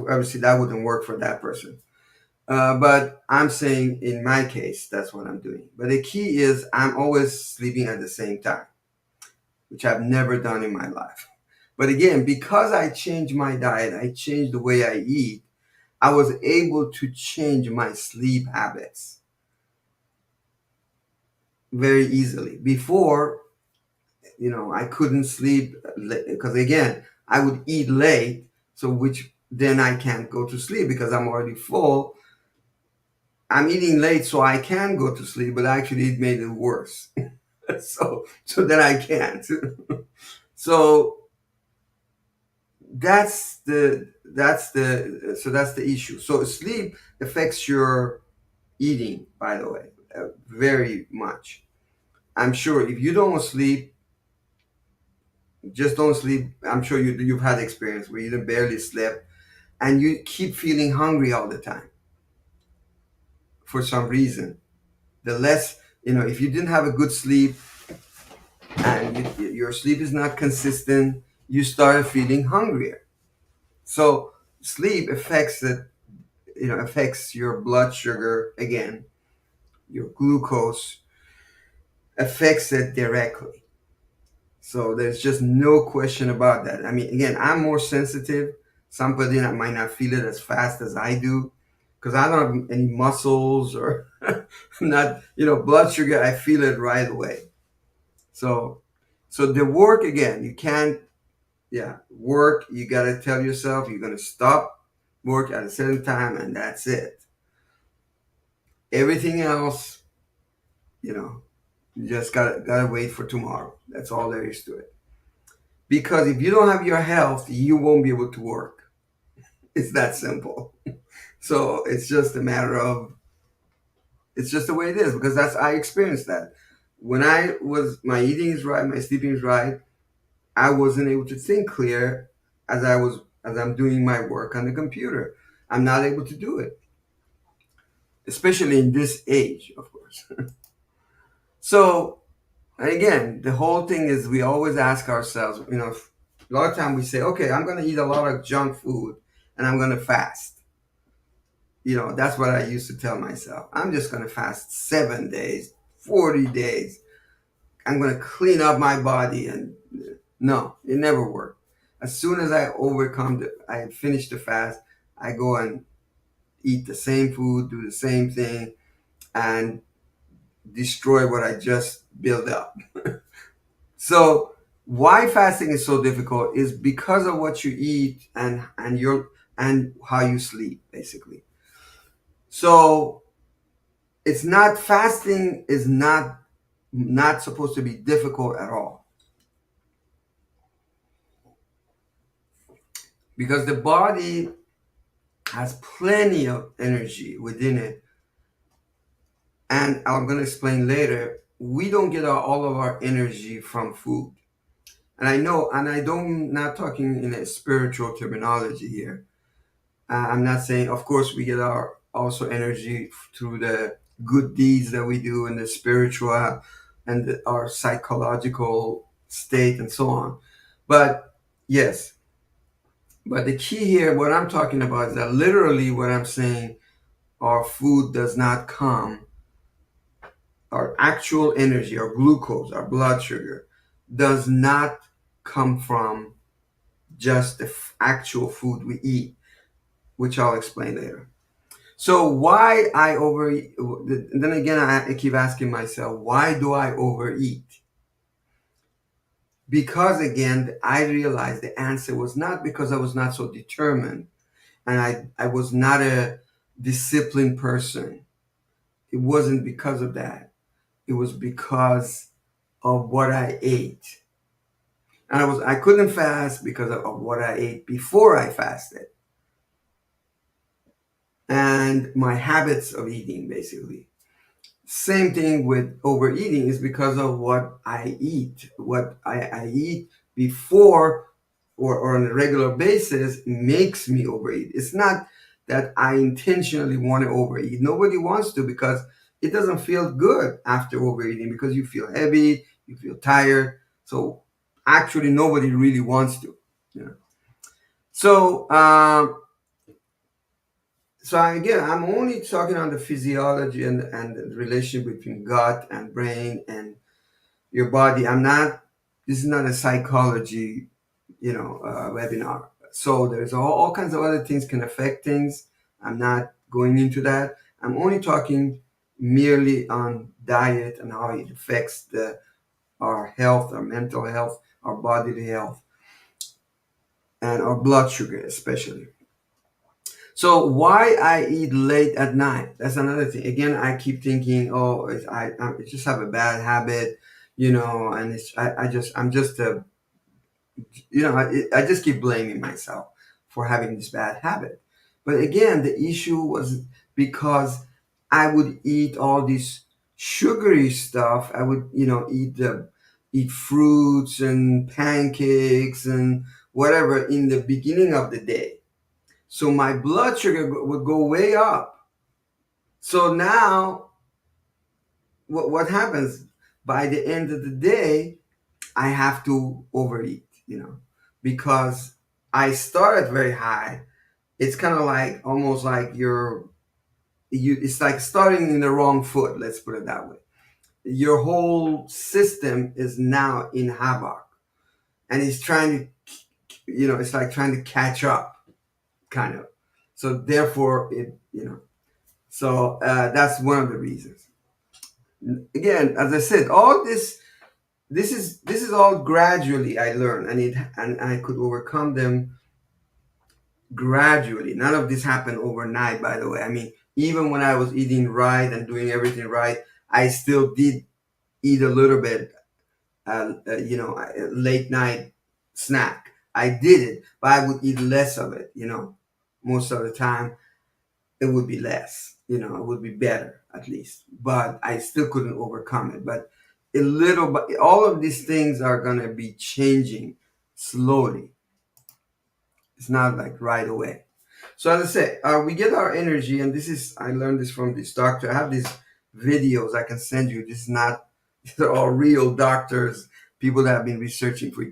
Obviously that wouldn't work for that person. But I'm saying in my case, that's what I'm doing. But the key is I'm always sleeping at the same time, which I've never done in my life. But again, because I changed my diet, I changed the way I eat, I was able to change my sleep habits very easily. Before, I couldn't sleep because again, I would eat late, so which then I can't go to sleep because I'm already full. I'm eating late so I can go to sleep, but actually it made it worse. So then I can't. So that's the issue. So sleep affects your eating, by the way, very much. I'm sure if you don't sleep, just don't sleep. I'm sure you've had experience where you barely slept and you keep feeling hungry all the time for some reason. The less, if you didn't have a good sleep and your sleep is not consistent, you start feeling hungrier. So sleep affects your blood sugar again, your glucose affects it directly. So there's just no question about that. I mean, again, I'm more sensitive. Somebody that might not feel it as fast as I do because I don't have any muscles or not, blood sugar, I feel it right away. So, so the work again, you can't, yeah, work, you got to tell yourself you're going to stop work at a certain time and that's it. Everything else, you know, you just gotta wait for tomorrow. That's all there is to it. Because if you don't have your health, you won't be able to work. It's that simple. So it's just a matter of it's just the way it is because I experienced that. When my eating is right, my sleeping is right, I wasn't able to think clear as I'm doing my work on the computer. I'm not able to do it, especially in this age, of course. So and again, the whole thing is we always ask ourselves, a lot of time we say, okay, I'm going to eat a lot of junk food and I'm going to fast. That's what I used to tell myself. I'm just going to fast 7 days, 40 days. I'm going to clean up my body. And no, it never worked. As soon as I finish the fast, I go and eat the same food, do the same thing, and destroy what I just built up. So why fasting is so difficult is because of what you eat and how you sleep, basically. So it's not fasting is not supposed to be difficult at all because the body has plenty of energy within it, and I'm going to explain later. We don't get all of our energy from food, and I know, and I don't not talking in a spiritual terminology here. I'm not saying, of course, we get our also energy through the good deeds that we do and the spiritual and our psychological state and so on. But yes, but the key here, what I'm talking about is that literally what I'm saying, our food does not come, our actual energy, our glucose, our blood sugar, does not come from just the actual food we eat, which I'll explain later. So why I overeat? Then again, I keep asking myself, why do I overeat? Because again, I realized the answer was not because I was not so determined and I was not a disciplined person. It wasn't because of that. It was because of what I ate. And I couldn't fast because of what I ate before I fasted. And my habits of eating, basically. Same thing with overeating is because of what I eat. What I eat before or on a regular basis makes me overeat. It's not that I intentionally want to overeat. Nobody wants to because it doesn't feel good after overeating because you feel heavy, you feel tired. So actually nobody really wants to. You know? So again, I'm only talking on the physiology and the relationship between gut and brain and your body. I'm not. This is not a psychology, webinar. So there's all kinds of other things can affect things. I'm not going into that. I'm only talking merely on diet and how it affects our health, our mental health, our bodily health, and our blood sugar especially. So why I eat late at night? That's another thing. Again, I keep thinking, oh, I just have a bad habit, and I'm just a, I just keep blaming myself for having this bad habit. But again, the issue was because I would eat all this sugary stuff. I would, eat fruits and pancakes and whatever in the beginning of the day. So my blood sugar would go way up. So now, what happens by the end of the day? I have to overeat, because I started very high. It's kind of like almost like it's like starting in the wrong foot, let's put it that way. Your whole system is now in havoc and it's trying it's like trying to catch up, kind of. So therefore, that's one of the reasons. Again, as I said, all this is all gradually I learned, and I could overcome them gradually. None of this happened overnight, by the way. I mean, even when I was eating right and doing everything right, I still did eat a little bit, late night snack. I did it, but I would eat less of it. Most of the time it would be less. It would be better at least, but I still couldn't overcome it. But a little, but all of these things are gonna be changing slowly. It's not like right away. So as I say, we get our energy, and I learned this from this doctor. I have these videos I can send you. This is not, they're all real doctors, people that have been researching for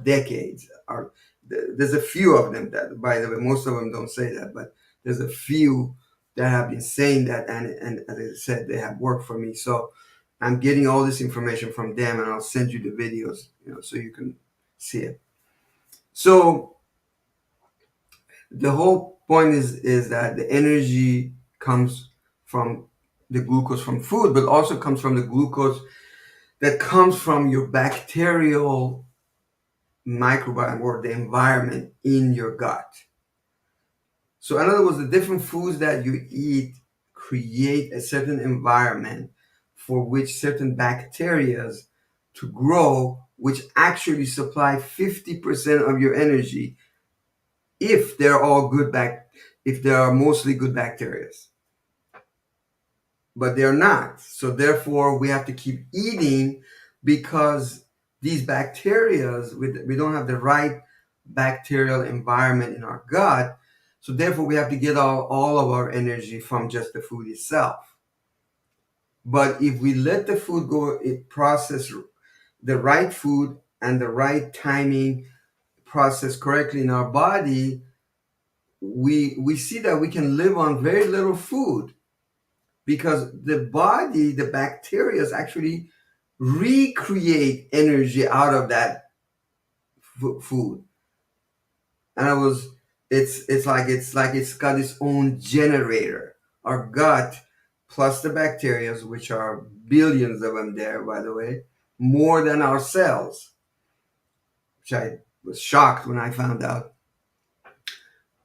decades. There's a few of them that, by the way, most of them don't say that, but there's a few that have been saying that, and as I said, they have worked for me. So I'm getting all this information from them, and I'll send you the videos, so you can see it. So the whole point is that the energy comes from the glucose from food, but also comes from the glucose that comes from your bacterial microbiome or the environment in your gut. So in other words, the different foods that you eat create a certain environment for which certain bacteria to grow, which actually supply 50% of your energy if they're all if they are mostly good bacteria, but they're not. So therefore we have to keep eating because these bacteria, we don't have the right bacterial environment in our gut. So therefore we have to get all of our energy from just the food itself. But if we let the food go, it process the right food and the right timing, process correctly in our body, we see that we can live on very little food because the body, the bacteria actually recreate energy out of that food. And it's like it's got its own generator. Our gut plus the bacteria, which are billions of them there, by the way, more than our cells, which I was shocked when I found out.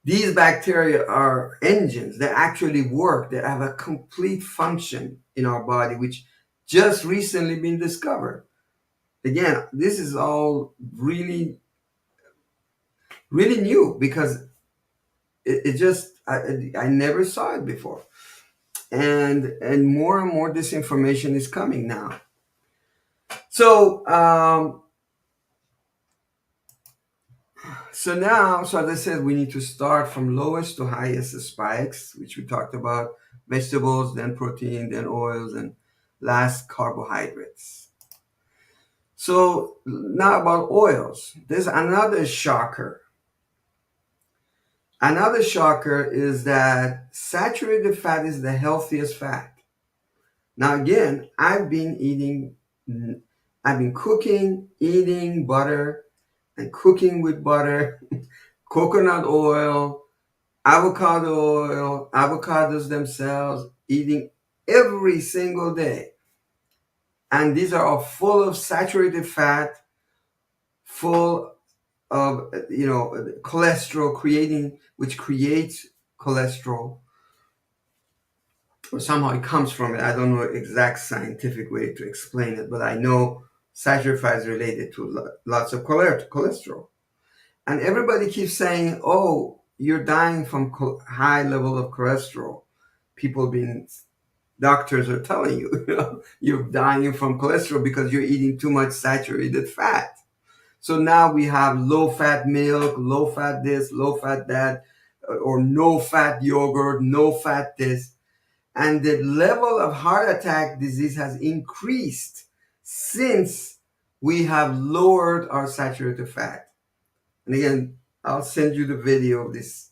These bacteria are engines. They actually work. They have a complete function in our body, which just recently been discovered. Again, this is all really, really new because it just I never saw it before, and more this information is coming now. So so as I said, we need to start from lowest to highest spikes, which we talked about: vegetables, then protein, then oils, and last carbohydrates. So now about oils. There's another shocker. Another shocker is that saturated fat is the healthiest fat. Now, again, I've been cooking, eating butter, and cooking with butter, coconut oil, avocado oil, avocados themselves, eating every single day. And these are all full of saturated fat, full of cholesterol, which creates cholesterol, or somehow it comes from it. I don't know exact scientific way to explain it, but I know saturated fat is related to lots of cholesterol. And everybody keeps saying, "Oh, you're dying from high level of cholesterol." People being Doctors are telling you, you're dying from cholesterol because you're eating too much saturated fat. So now we have low fat milk, low fat this, low fat that, or no fat yogurt, no fat this. And the level of heart attack disease has increased since we have lowered our saturated fat. And again, I'll send you the video of these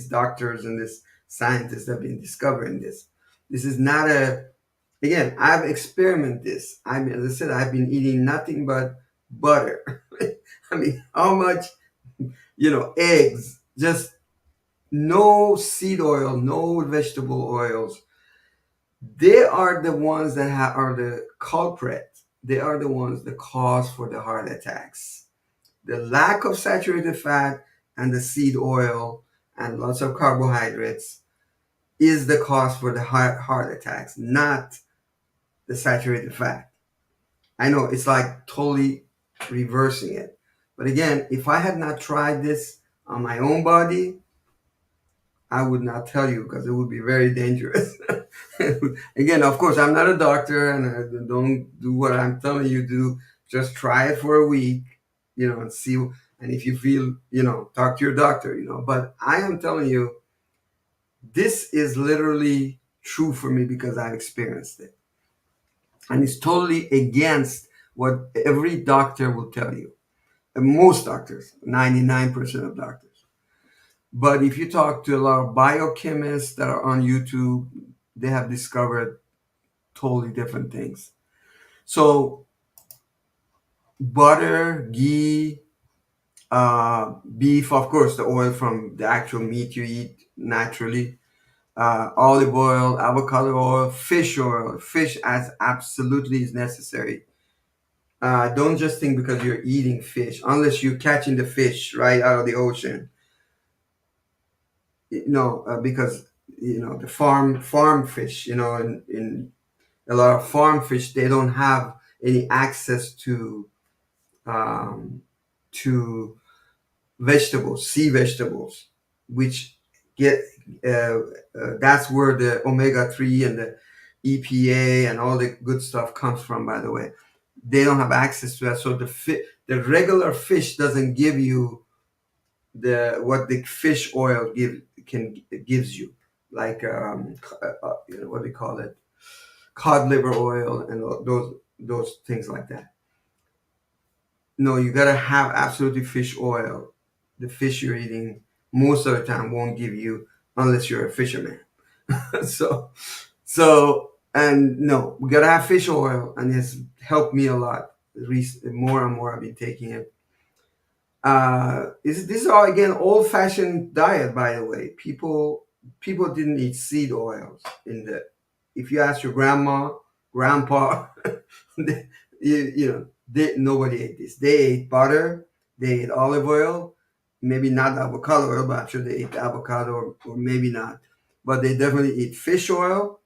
doctors and this scientists that have been discovering this. This is not again, I've experimented this. As I said, I've been eating nothing but butter. I mean, how much, eggs, just no seed oil, no vegetable oils. They are the ones that are the culprit. They are the ones the cause for the heart attacks. The lack of saturated fat and the seed oil and lots of carbohydrates is the cause for the heart attacks, not the saturated fat. I know it's like totally reversing it. But again, if I had not tried this on my own body, I would not tell you because it would be very dangerous. Again, of course, I'm not a doctor and I don't do what I'm telling you to do. Just try it for a week, and see. And if you feel, talk to your doctor, But I am telling you, this is literally true for me because I've experienced it. And it's totally against what every doctor will tell you. And most doctors, 99% of doctors. But if you talk to a lot of biochemists that are on YouTube, they have discovered totally different things. So butter, ghee, beef, of course, the oil from the actual meat you eat naturally, olive oil, avocado oil, fish oil. Fish as absolutely is necessary. Don't just think because you're eating fish, unless you're catching the fish right out of the ocean. No, because the farm fish, in a lot of farm fish, they don't have any access um, to vegetables, sea vegetables, which get that's where the omega-3 and the EPA and all the good stuff comes from. By the way, they don't have access to that, so the regular fish doesn't give you what the fish oil gives you, like what do you call it, cod liver oil and those things like that. No, you gotta have absolutely fish oil. The fish you're eating most of the time won't give you unless you're a fisherman. so and no, we gotta have fish oil, and it's helped me a lot. More and more I've been taking it. This is all again old-fashioned diet, by the way. People didn't eat seed oils in the. If you ask your grandma, grandpa, nobody ate this. They ate butter, they ate olive oil, maybe not avocado oil, but I'm sure they ate avocado or maybe not. But they definitely eat fish oil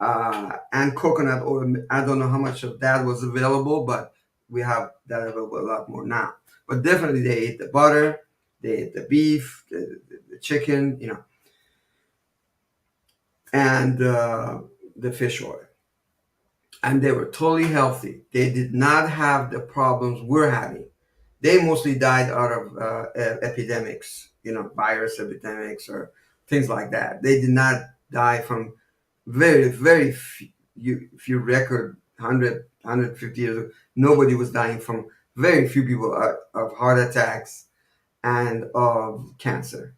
and coconut oil. I don't know how much of that was available, but we have that available a lot more now. But definitely they ate the butter, they ate the beef, the chicken, and the fish oil. And they were totally healthy. They did not have the problems we're having. They mostly died out of epidemics, virus epidemics or things like that. They did not die from very, very few, if you record 150 years ago, nobody was dying from very few people of heart attacks and of cancer.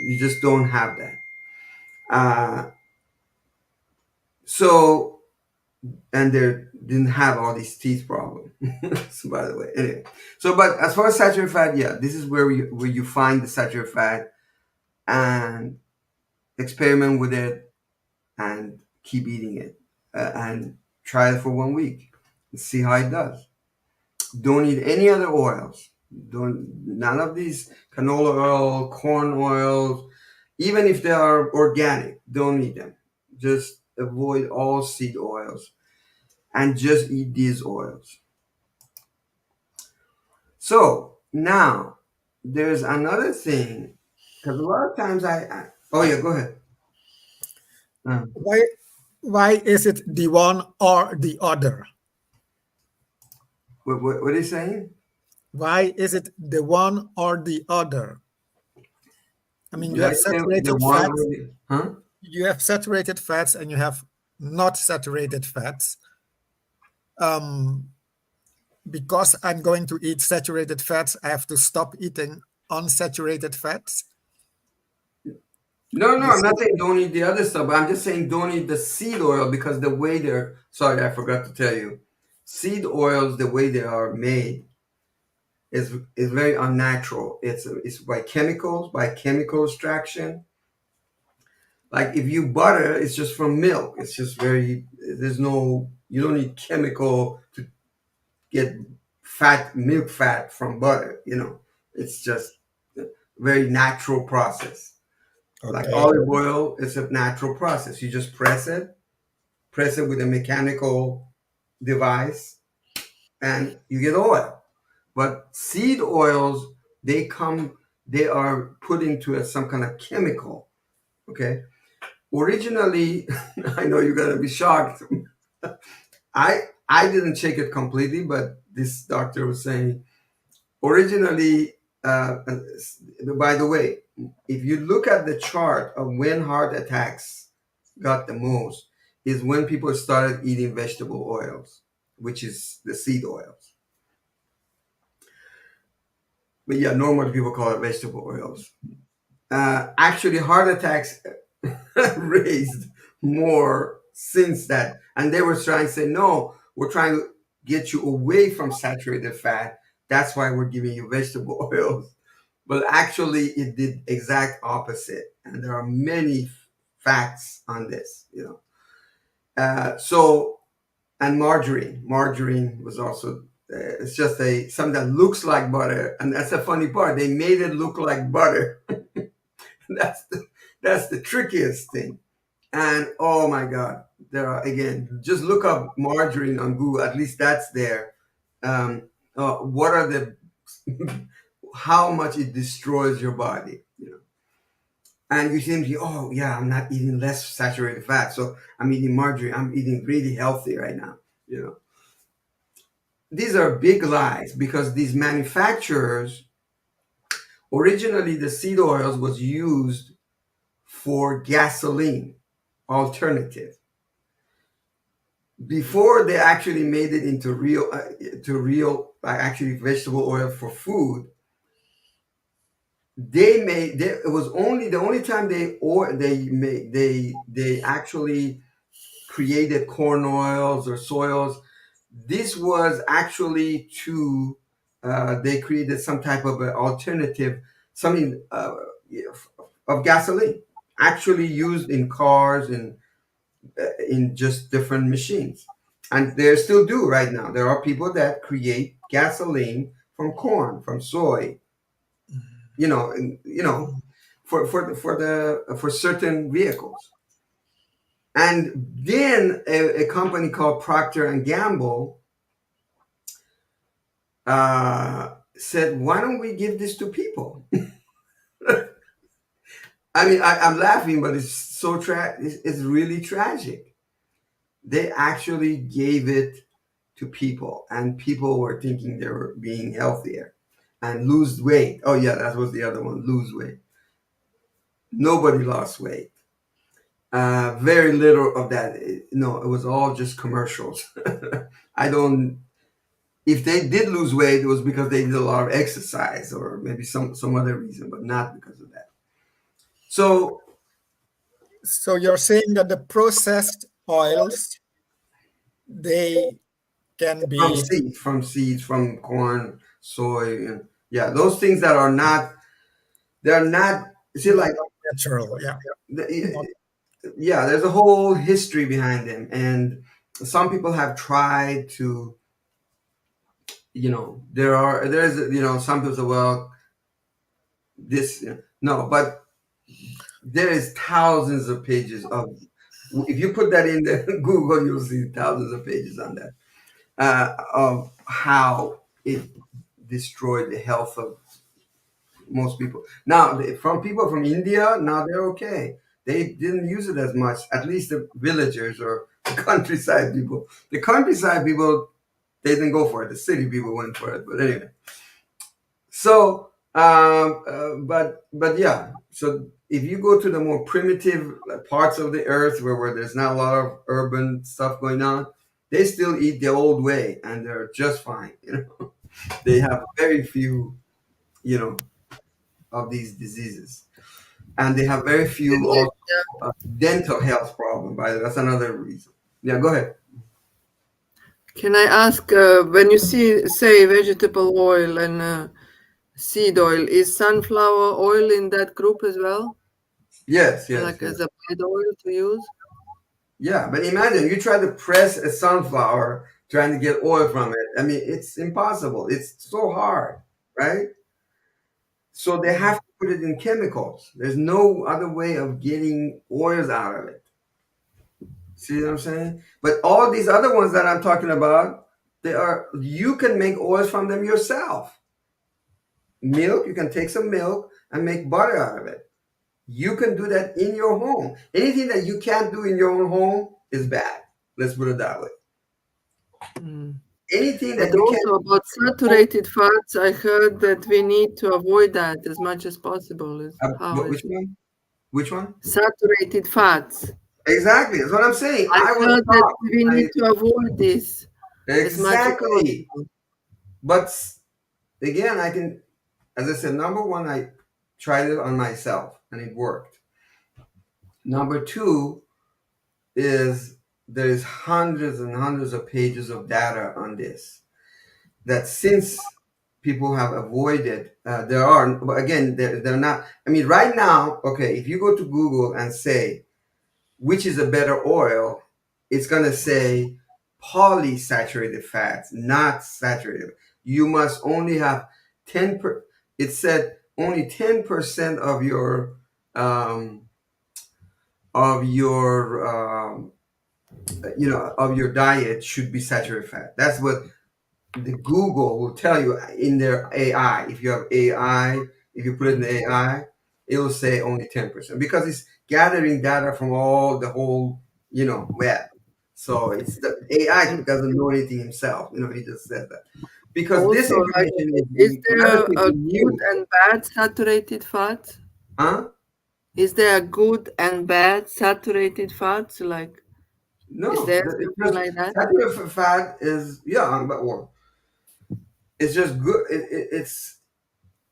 You just don't have that. Uh, so, and they didn't have all these teeth problems. So, by the way, anyway. So, but as far as saturated fat, yeah, this is where you find the saturated fat and experiment with it and keep eating it and try it for 1 week and see how it does. Don't eat any other oils. Don't none of these canola oil, corn oils, even if they are organic. Don't eat them. Just avoid all seed oils and just eat these oils. So now there's another thing because a lot of times I oh yeah, go ahead. Uh, Why why is it the one or the other? what are you saying? Why is it the one or the other? I mean, Did I say the one or the huh? you have saturated fats and you have not saturated fats. Um, because I'm going to eat saturated fats, I have to stop eating unsaturated fats. No, no, You I'm see? not saying don't eat the other stuff, but I'm just saying don't eat the seed oil because the way they're, sorry, I forgot to tell you. Seed oils, the way they are made is very unnatural. It's by chemical extraction. Like if you butter, it's just from milk. It's just very, there's no, you don't need chemical to get fat, milk fat from butter, you know. It's just a very natural process. Like Okay. olive oil is a natural process. You just press it with a mechanical device, and you get oil. But seed oils, they come, they are put into some kind of chemical. Okay. Originally, I know you're gonna be shocked. I didn't check it completely, but this doctor was saying originally. By the way, if you look at the chart of when heart attacks got the most, is when people started eating vegetable oils, which is the seed oils. But yeah, normally people call it vegetable oils. Actually, heart attacks raised more since that, and they were trying to say, no, we're trying to get you away from saturated fat. That's why we're giving you vegetable oils. But actually, it did exact opposite, and there are many facts on this. You know, so and margarine was also. It's just something that looks like butter, and that's the funny part. They made it look like butter. that's the, that's the trickiest thing. And oh my God, there are again. Just look up margarine on Google. At least that's there. What are the how much it destroys your body? You know, and you seem to, oh yeah, I'm not eating less saturated fat, so I'm eating margarine. I'm eating really healthy right now. You know, these are big lies because these manufacturers originally the seed oils was used for gasoline alternative before they actually made it into real actually vegetable oil for food. It was only the only time they actually created corn oils or soils. This was actually to they created some type of an alternative, something of gasoline, actually used in cars and in just different machines, and they still do right now. There are people that create gasoline from corn, from soy, for certain vehicles. And then a company called Procter and Gamble said, "Why don't we give this to people?" I mean, I'm laughing, but it's it's really tragic. They actually gave it to people, and people were thinking they were being healthier and lose weight. Oh yeah, that was the other one, lose weight. Nobody lost weight. Very little of that. No, it was all just commercials. I don't. if they did lose weight, it was because they did a lot of exercise or maybe some other reason, but not because of that. So So you're saying that the processed oils, they can be from seeds, from corn, soy, and yeah, those things that are not, they're not. See, like not natural. Yeah. Not, the, yeah, there's a whole history behind them, and some people have tried to, some people say, well, this, no, but there is thousands of pages of. If you put that in the Google, you'll see thousands of pages on that of how it destroyed the health of most people. Now, from people from India, now they're okay. They didn't use it as much, at least the villagers or the countryside people. The countryside people, they didn't go for it. The city people went for it. But anyway, so, but yeah. So if you go to the more primitive parts of the earth where there's not a lot of urban stuff going on, they still eat the old way and they're just fine. They have very few, you know, of these diseases, and they have very few also dental health problem. By the way, that's another reason. Yeah, go ahead. Can I ask, when you say vegetable oil and seed oil, is sunflower oil in that group as well? Yes, yes, Like yes. as a bad oil to use? Yeah, but imagine you try to press a sunflower trying to get oil from it. I mean, it's impossible. It's so hard, right? So they have to put it in chemicals. There's no other way of getting oils out of it. See what I'm saying? But all these other ones that I'm talking about, you can make oils from them yourself. Milk, you can take some milk and make butter out of it. You can do that in your home. Anything that you can't do in your own home is bad. Let's put it that way. Mm. Anything But that you also can't about saturated fats, I heard that we need to avoid that as much as possible. How is which it? one? Which one? Saturated fats. Exactly. That's what I'm saying. I I was heard that taught. we need to avoid this as much as Exactly. possible. But again, I can, as I said, number one, I tried it on myself and it worked. Number two is there's hundreds and hundreds of pages of data on this. That since people have avoided, there are, but again, they're not. I mean, right now, okay, if you go to Google and say which is a better oil, it's gonna say polysaturated fats, not saturated. You must only have 10 per. It said only 10% um, of your of your diet should be saturated fat. That's what the Google will tell you in their AI. If you have AI, if you put it in the AI, it will say only 10% because it's gathering data from all the whole, web. So it's the AI And doesn't know anything himself. He just said that because this also, like, information is is there a relatively good new. and bad saturated fat? Huh? Is there a good and bad saturated fats? Like, is No, there it's something just like that? saturated fat is but well, it's just good.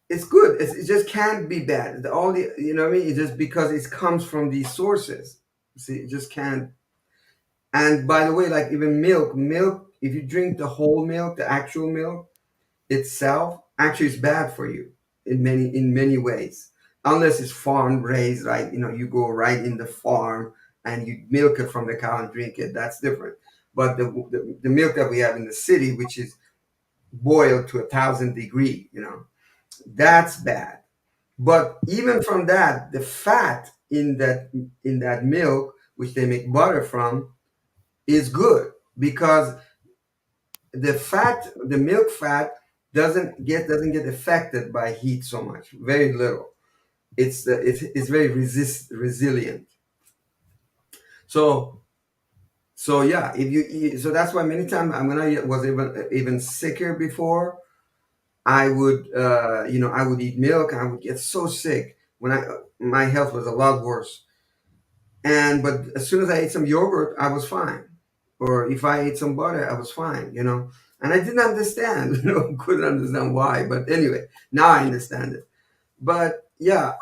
It's good. It just can't be bad. All the what I mean. It's just because it comes from these sources. See, it just can't. And by the way, like even milk. If you drink the whole milk, the actual milk itself, actually, is bad for you in many ways. Unless it's farm raised, right? You go right in the farm and you milk it from the cow and drink it. That's different. But the milk that we have in the city, which is boiled to 1,000 degree, that's bad. But even from that, the fat in that milk, which they make butter from, is good because the milk fat doesn't get affected by heat so much. Very little. It's very resilient. So yeah, if you eat, so that's why many times when I was even sicker before, I would eat milk and I would get so sick when my health was a lot worse. But as soon as I ate some yogurt, I was fine. Or if I ate some butter, I was fine. And I didn't understand, couldn't understand why. But anyway, now I understand it. But yeah,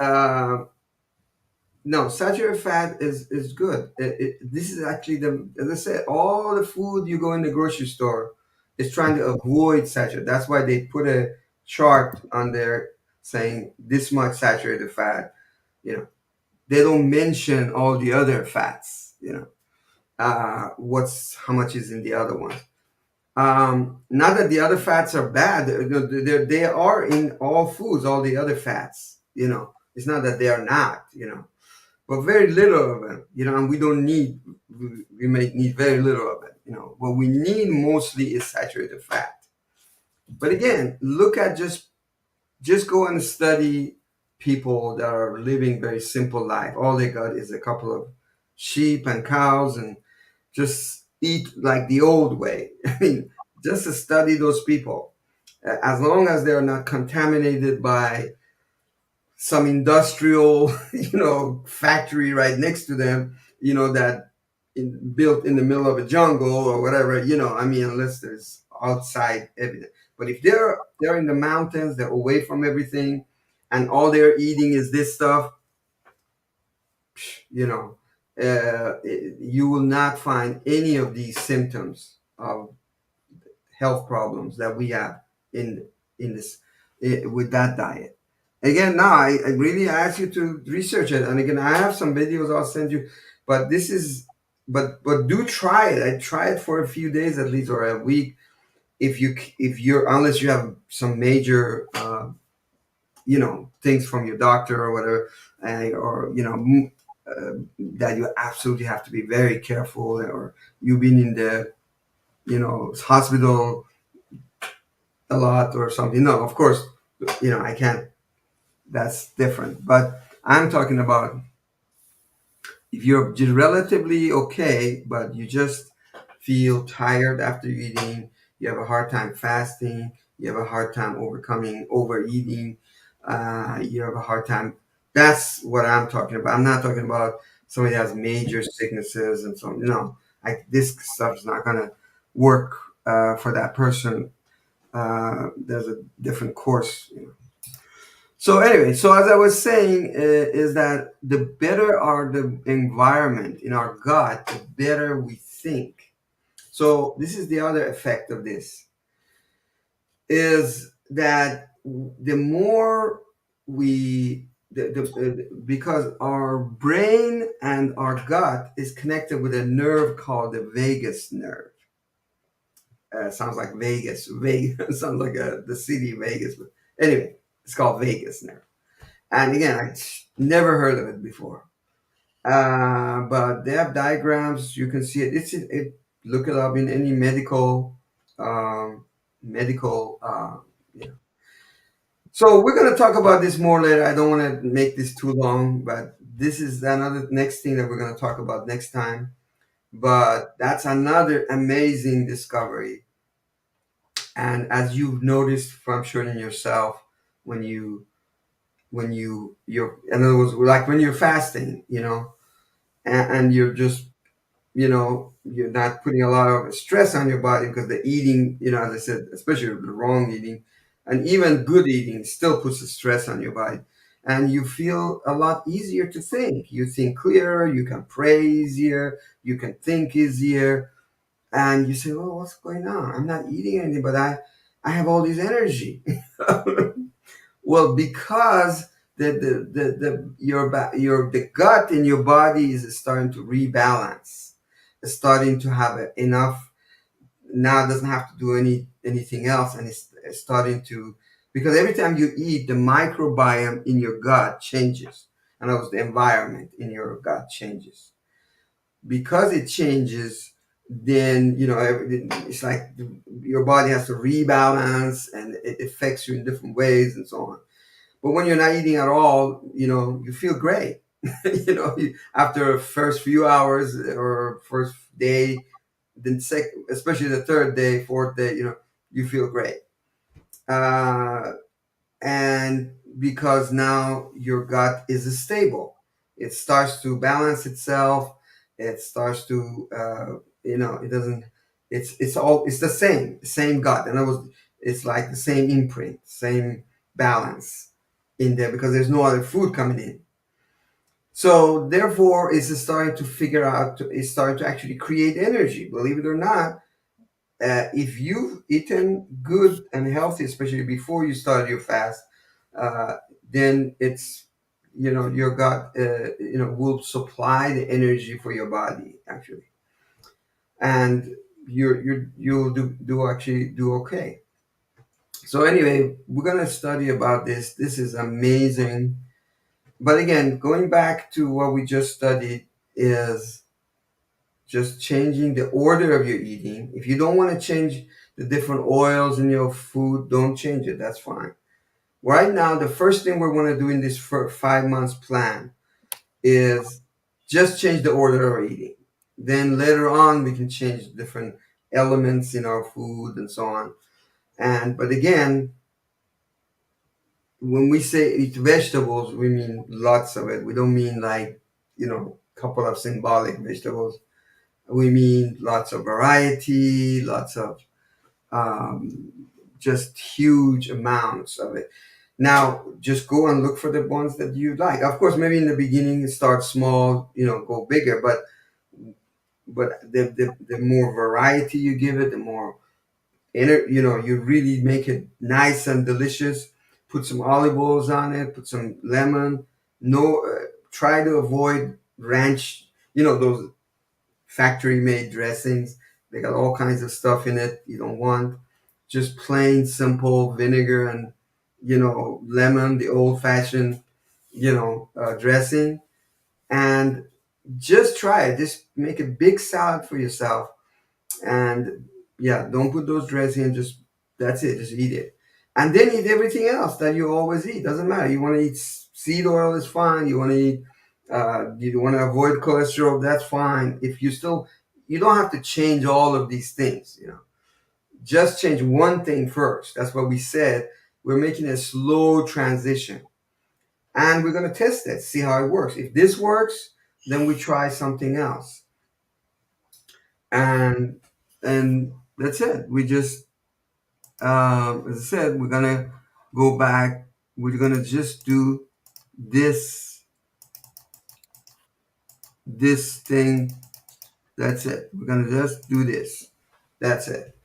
no, saturated fat is good. This is actually the, as I said, all the food you go in the grocery store is trying to avoid saturated. That's why they put a chart on there saying this much saturated fat. You know, they don't mention all the other fats. What's how much is in the other one. Not that the other fats are bad. They are in all foods, all the other fats. It's not that they are not. But very little of it. And we don't need. We may need very little of it. What we need mostly is saturated fat. But again, look at just go and study people that are living very simple life. All they got is a couple of sheep and cows and just eat like the old way. I mean, just to study those people, as long as they're not contaminated by some industrial, factory right next to them, that built in the middle of a jungle or whatever, I mean, unless there's outside evidence. But if they're in the mountains, they're away from everything, and all they're eating is this stuff, you know, you will not find any of these symptoms of health problems that we have in this with that diet. Again, now I really ask you to research it, and again, I have some videos I'll send you. But this is, but do try it. I try it for a few days at least, or a week, if you're unless you have some major things from your doctor or whatever, or that you absolutely have to be very careful, or you've been in the hospital a lot or something. No, of course, I can't. That's different. But I'm talking about if you're just relatively okay, but you just feel tired after eating, you have a hard time fasting, you have a hard time overcoming overeating, you have a hard time. That's what I'm talking about. I'm not talking about somebody that has major sicknesses and so on. No, this stuff is not going to work for that person. There's a different course. So anyway, so as I was saying, is that the better our the environment in our gut, the better we think. So this is the other effect of this is that the more because our brain and our gut is connected with a nerve called the vagus nerve. Sounds like Vegas. Vegas sounds like the city Vegas, but anyway, it's called vagus nerve. And again, I never heard of it before. But they have diagrams. You can see it. Look it up in any um, medical. So we're gonna talk about this more later. I don't want to make this too long, but this is another next thing that we're gonna talk about next time. But that's another amazing discovery. And as you've noticed from sure in yourself, when you're in other words, like when you're fasting, and you're just you're not putting a lot of stress on your body because the eating, as I said, especially the wrong eating and even good eating still puts a stress on your body, and you feel a lot easier to think. You think clearer, you can pray easier, you can think easier, and you say, well, what's going on? I'm not eating anything, but I have all this energy. Well, because the gut in your body is starting to rebalance. It's starting to have enough. Now it doesn't have to do anything else, and it's starting to, because every time you eat, the microbiome in your gut changes. And that was the environment in your gut changes. Because it changes, then it's like your body has to rebalance, and it affects you in different ways and so on. But when you're not eating at all, you feel great. After first few hours or first day, then especially the third day, fourth day, you feel great. Uh, and because now your gut is stable, it starts to balance itself. It starts to, it doesn't. It's the same gut, and it's like the same imprint, same balance in there because there's no other food coming in. So therefore, it's starting to figure out. It's starting to actually create energy. Believe it or not, if you've eaten good and healthy, especially before you start your fast, uh, then it's your gut will supply the energy for your body actually, and you'll do actually do okay. So anyway, we're gonna study about this. This is amazing. But again, going back to what we just studied is just changing the order of your eating. If you don't want to change the different oils in your food, don't change it. That's fine. Right now, the first thing we're going to do in this 5 months plan is just change the order of our eating. Then later on, we can change different elements in our food and so on. And but again, when we say eat vegetables, we mean lots of it. We don't mean like couple of symbolic vegetables. We mean lots of variety, lots of um, just huge amounts of it. Now, just go and look for the ones that you like. Of course, maybe in the beginning, start small, go bigger. But the more variety you give it, the more you really make it nice and delicious. Put some olive oils on it. Put some lemon. No, try to avoid ranch. Those factory made dressings. They got all kinds of stuff in it you don't want. Just plain simple vinegar and lemon, the old fashioned dressing, and just try it. Just make a big salad for yourself, and yeah, don't put those dressing. Just that's it. Just eat it, and then eat everything else that you always eat. Doesn't matter. You want to eat seed oil is fine. You want to eat. You want to avoid cholesterol. That's fine. If you still, you don't have to change all of these things. Just change one thing first. That's what we said. We're making a slow transition, and we're gonna test it, see how it works. If this works, then we try something else, and that's it. We just as I said, we're gonna go back. We're gonna just do this thing. That's it. We're gonna just do this. That's it.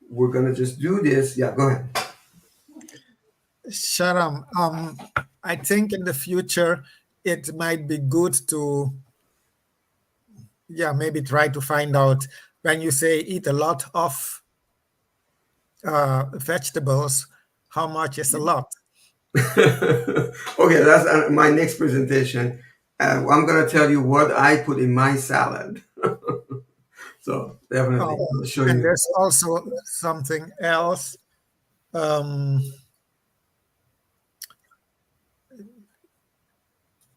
We're gonna just do this. Yeah, go ahead. Sharam, I think in the future it might be good to, yeah, maybe try to find out when you say eat a lot of vegetables, how much is a lot? Okay, that's my next presentation. I'm gonna tell you what I put in my salad. So definitely, Um, I'll show and you. there's also something else. Um,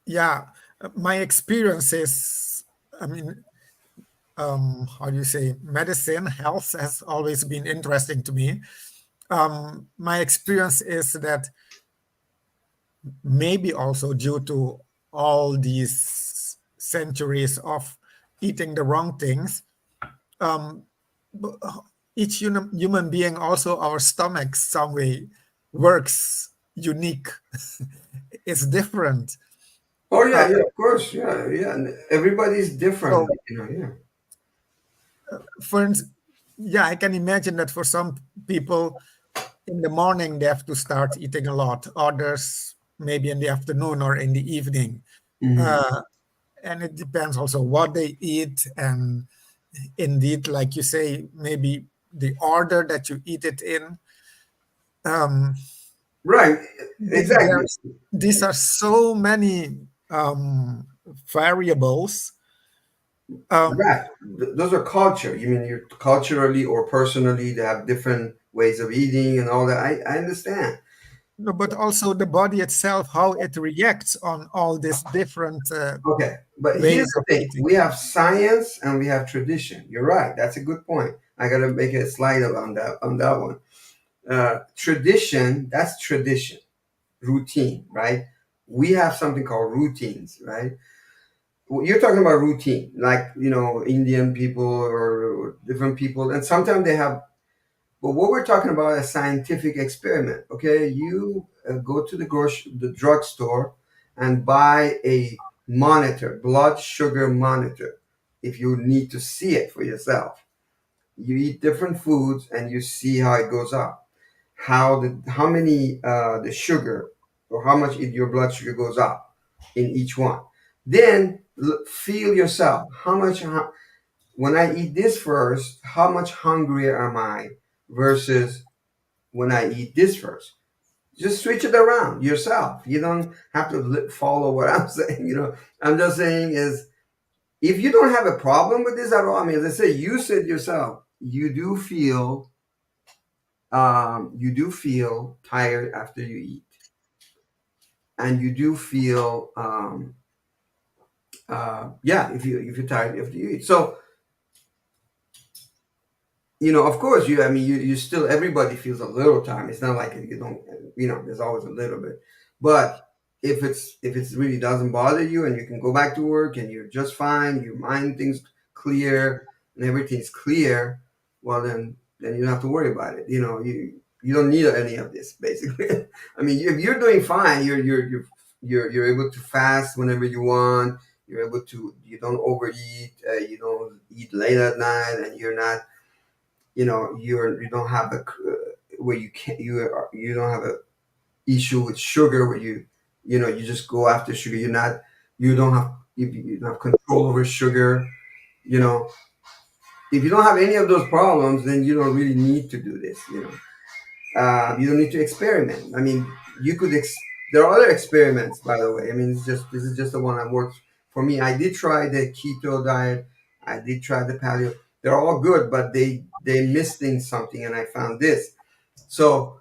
yeah, my experience is, I mean, how do you say, medicine, health has always been interesting to me. My experience is that maybe also due to all these centuries of eating the wrong things, um, b- each human being, also our stomach, some way works unique. It's different. Oh Uh, yeah, yeah, of course, yeah, yeah. And everybody's different, so, yeah. for instance, yeah, I can imagine that for some people in the morning they have to start eating a lot. Others maybe in the afternoon or in the evening. Hmm. Uh, and it depends also what they eat, and indeed, like you say, maybe the order that you eat it in. Um, Right, exactly. these are so many variables. Um, Right. Those are culture. You mean you're culturally or personally, they have different ways of eating and all that. I understand. no, but also the body itself, how it reacts on all these different Okay, but here's ways the of thing: eating. we have science and we have tradition. You're right. That's a good point. I gotta make a slide on that one. Tradition. That's tradition, routine, right? We have something called routines, right? you're talking about routine, like Indian people or different people, and sometimes they have. But what we're talking about is a scientific experiment. Okay, you go to the drugstore and buy a monitor, blood sugar monitor, if you need to see it for yourself. You eat different foods and you see how it goes up, how many the sugar or how much your blood sugar goes up in each one. Then feel yourself. When I eat this first, how much hungrier am I versus when I eat this first? Just switch it around yourself. You don't have to follow what I'm saying. I'm just saying is if you don't have a problem with this at all. I mean, as I say, you said yourself, you do feel tired after you eat, and you do feel yeah, if you're tired after you eat. So of course, I mean, you still, everybody feels a little time. It's not like you don't, there's always a little bit. But if it's really doesn't bother you and you can go back to work and you're just fine, your mind things clear and everything's clear, well then you don't have to worry about it. You don't need any of this basically. I mean, if you're doing fine, you're able to fast whenever you want. You don't overeat. You don't eat late at night, and you're not you don't have where you can't you don't have a issue with sugar where you just go after sugar. You don't have control over sugar. you know if you don't have any of those problems, then you don't really need to do this. You don't need to experiment. I mean, you could there are other experiments, by the way. I mean, this is just the one that works for me. I did try the keto diet. I did try the paleo. They're all good, but they missing something, and I found this. So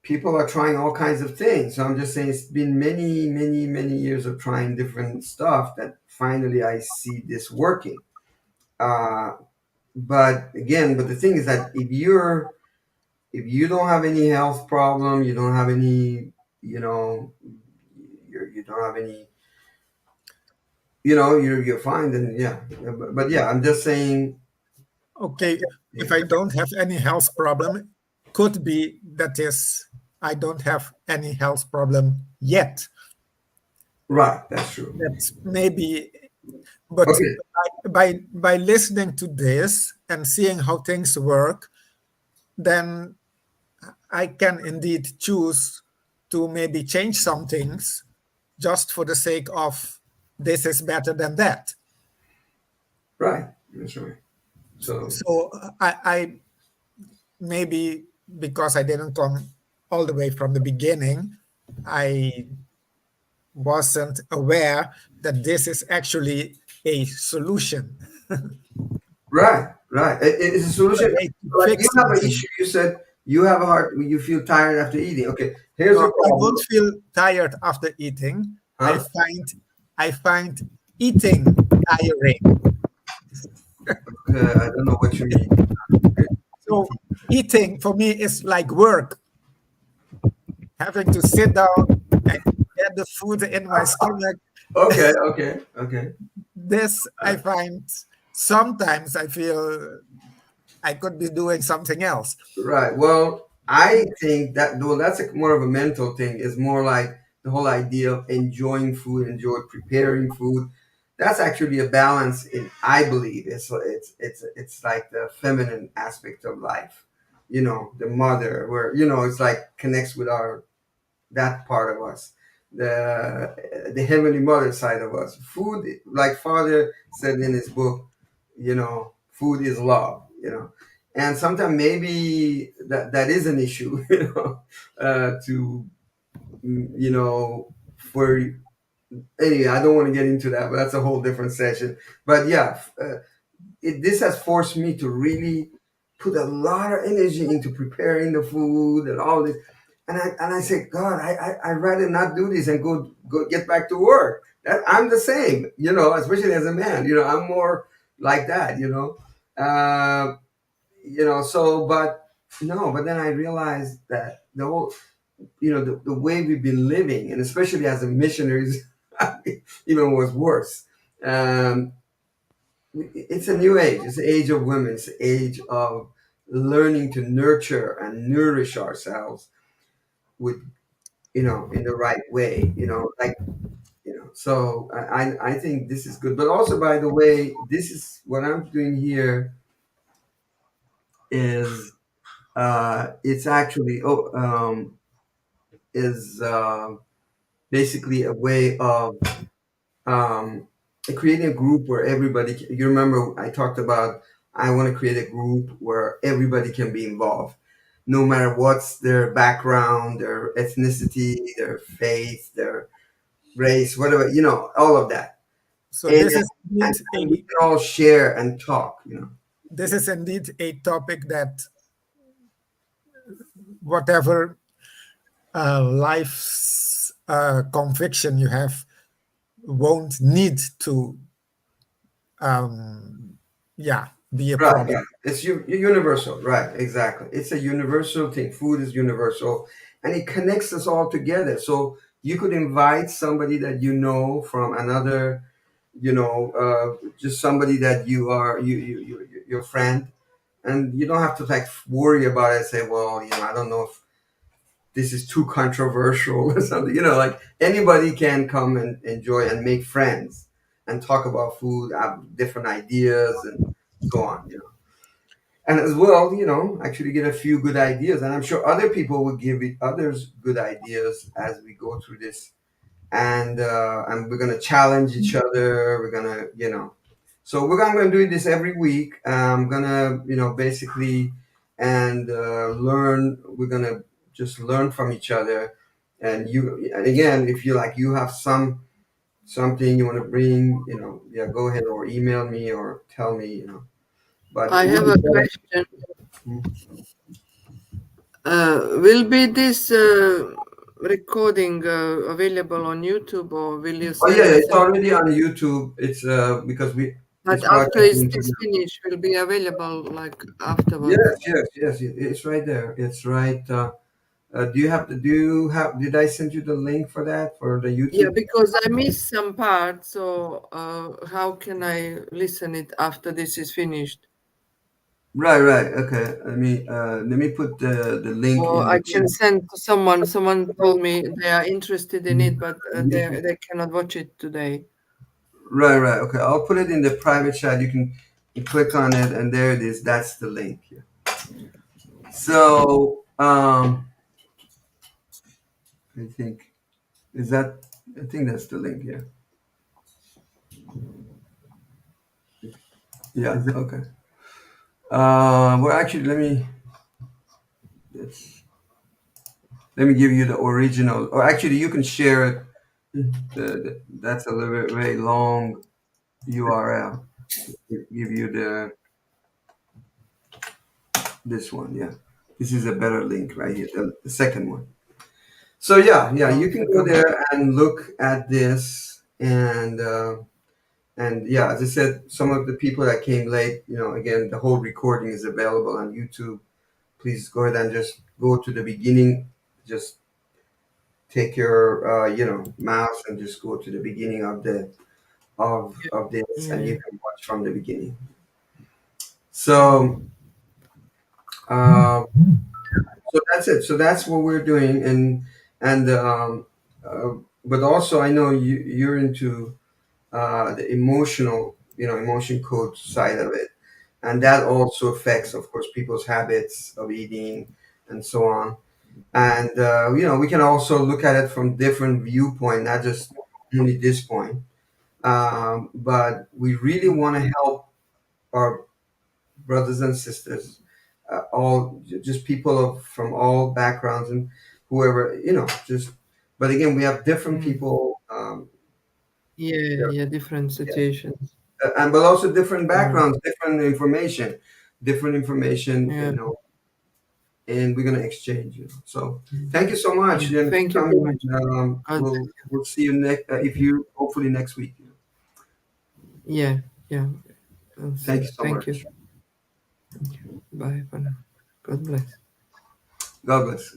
people are trying all kinds of things. So I'm just saying it's been many, many, many years of trying different stuff that finally I see this working. Uh, but the thing is that if you don't have any health problem, you don't have any, you know, you don't have any, you're fine. Then yeah, but yeah, I'm just saying. Okay, Yeah, if I don't have any health problem, could be that is I don't have any health problem yet. right, that's true. That's maybe, but Okay, by listening to this and seeing how things work, then I can indeed choose to maybe change some things just for the sake of this is better than that. right, that's right. So So I maybe because I didn't come all the way from the beginning, I wasn't aware that this is actually a solution, right, right, it's a a solution. way to Like you fix have an something. issue. You said you have a heart. You feel tired after eating. Okay, here's No, the I don't problem. feel tired after eating. I Huh? find I find eating tiring. I don't know what you mean. Okay. So eating for me is like work, having to sit down and get the food in my stomach. Okay. Okay. Okay. This I find sometimes I feel I could be doing something else. Right. Well, I think that though that's more of a mental thing. Is more like the whole idea of enjoying food, enjoy preparing food. That's actually a balance. I believe it's like the feminine aspect of life. The mother, where it's like connects with our that part of us, the heavenly mother side of us. Food, like Father said in his book, food is love. And sometimes maybe that is an issue. To for anyway, I don't want to get into that, but that's a whole different session. But yeah, this has forced me to really put a lot of energy into preparing the food and all this. And I said, God, I'd rather not do this and go get back to work. I'm the same, especially as a man. I'm more like that. So, but no, but then I realized that the whole, the way we've been living, and especially as a missionaries, even was worse. um, it's a new age. It's the age of women. It's the age of learning to nurture and nourish ourselves with, in the right way. Like, So I think this is good. But also, by the way, this is what I'm doing here is it's actually is basically a way of um, creating a group where everybody. You remember I talked about I want to create a group where everybody can be involved, no matter what's their background, their ethnicity, their faith, their race, whatever, all of that, So and this is indeed and we can all share and talk. this is indeed a topic that whatever life's conviction you have won't need to um, yeah, be a Right, problem. yeah. It's universal, right? Exactly. It's a universal thing. Food is universal, and it connects us all together. So you could invite somebody that you know from another, just somebody that you are your friend, and you don't have to like worry about it. Say, well, I don't know if this is too controversial or something. Like anybody can come and enjoy and make friends and talk about food, have different ideas, and so on. And as well, actually get a few good ideas. And I'm sure other people will give others good ideas as we go through this. And we're gonna challenge each other. We're gonna, so I'm gonna do this every week. I'm gonna, basically and learn. We're gonna just learn from each other. And again, if you have something you want to bring, yeah, go ahead or email me or tell me. But I have a question. Will be this recording available on YouTube, or will you Oh yeah, send it's us? already on YouTube. It's because But it's after broadcasting to it's the. finished, will be available like Yes, afterwards. yes. It's right there. It's right. Did I send you the link for that for the Yeah, YouTube? because I missed some parts, so how can I listen it after this is finished? Right, right. Okay. Let me put the link Or in I the can send to someone. Someone told me they are interested in it, but chat. they cannot watch it today. Right, right. Okay, I'll put it in the private chat. You can click on it, and there it is. That's the link here. So, I think is that. I think that's the link here. Yeah. Okay. Well, actually, let's, let me give you the original. Or actually, you can share it. That's a little bit very long URL. Give you this one. Yeah, this is a better link right here. The second one. So yeah, you can Okay. go there and look at this, and yeah, as I said, some of the people that came late, again, the whole recording is available on YouTube. Please go ahead and just go to the beginning. Just take your mouse and just go to the beginning of the of this, and you Yeah. can watch from the beginning. So uh, so that's it. So that's what we're doing, and uh, but also I know you're into the emotional, emotion code side of it, and that also affects, of course, people's habits of eating and so on. And we can also look at it from different viewpoint, not just only this point. But we really want to help our brothers and sisters, all just people from all backgrounds and whoever, just. But again, we have different Mm. people, Yeah, there, yeah, different situations. and but also different Yeah, backgrounds, different information, yeah. and we're gonna exchange. So thank you so much, Yeah. Jen, for Thank you very coming. much. God bless We'll see you next. If you hopefully next week. you. Yeah, yeah. I'll Thank see. you so Thank you. much. Bye for now. God bless. God bless.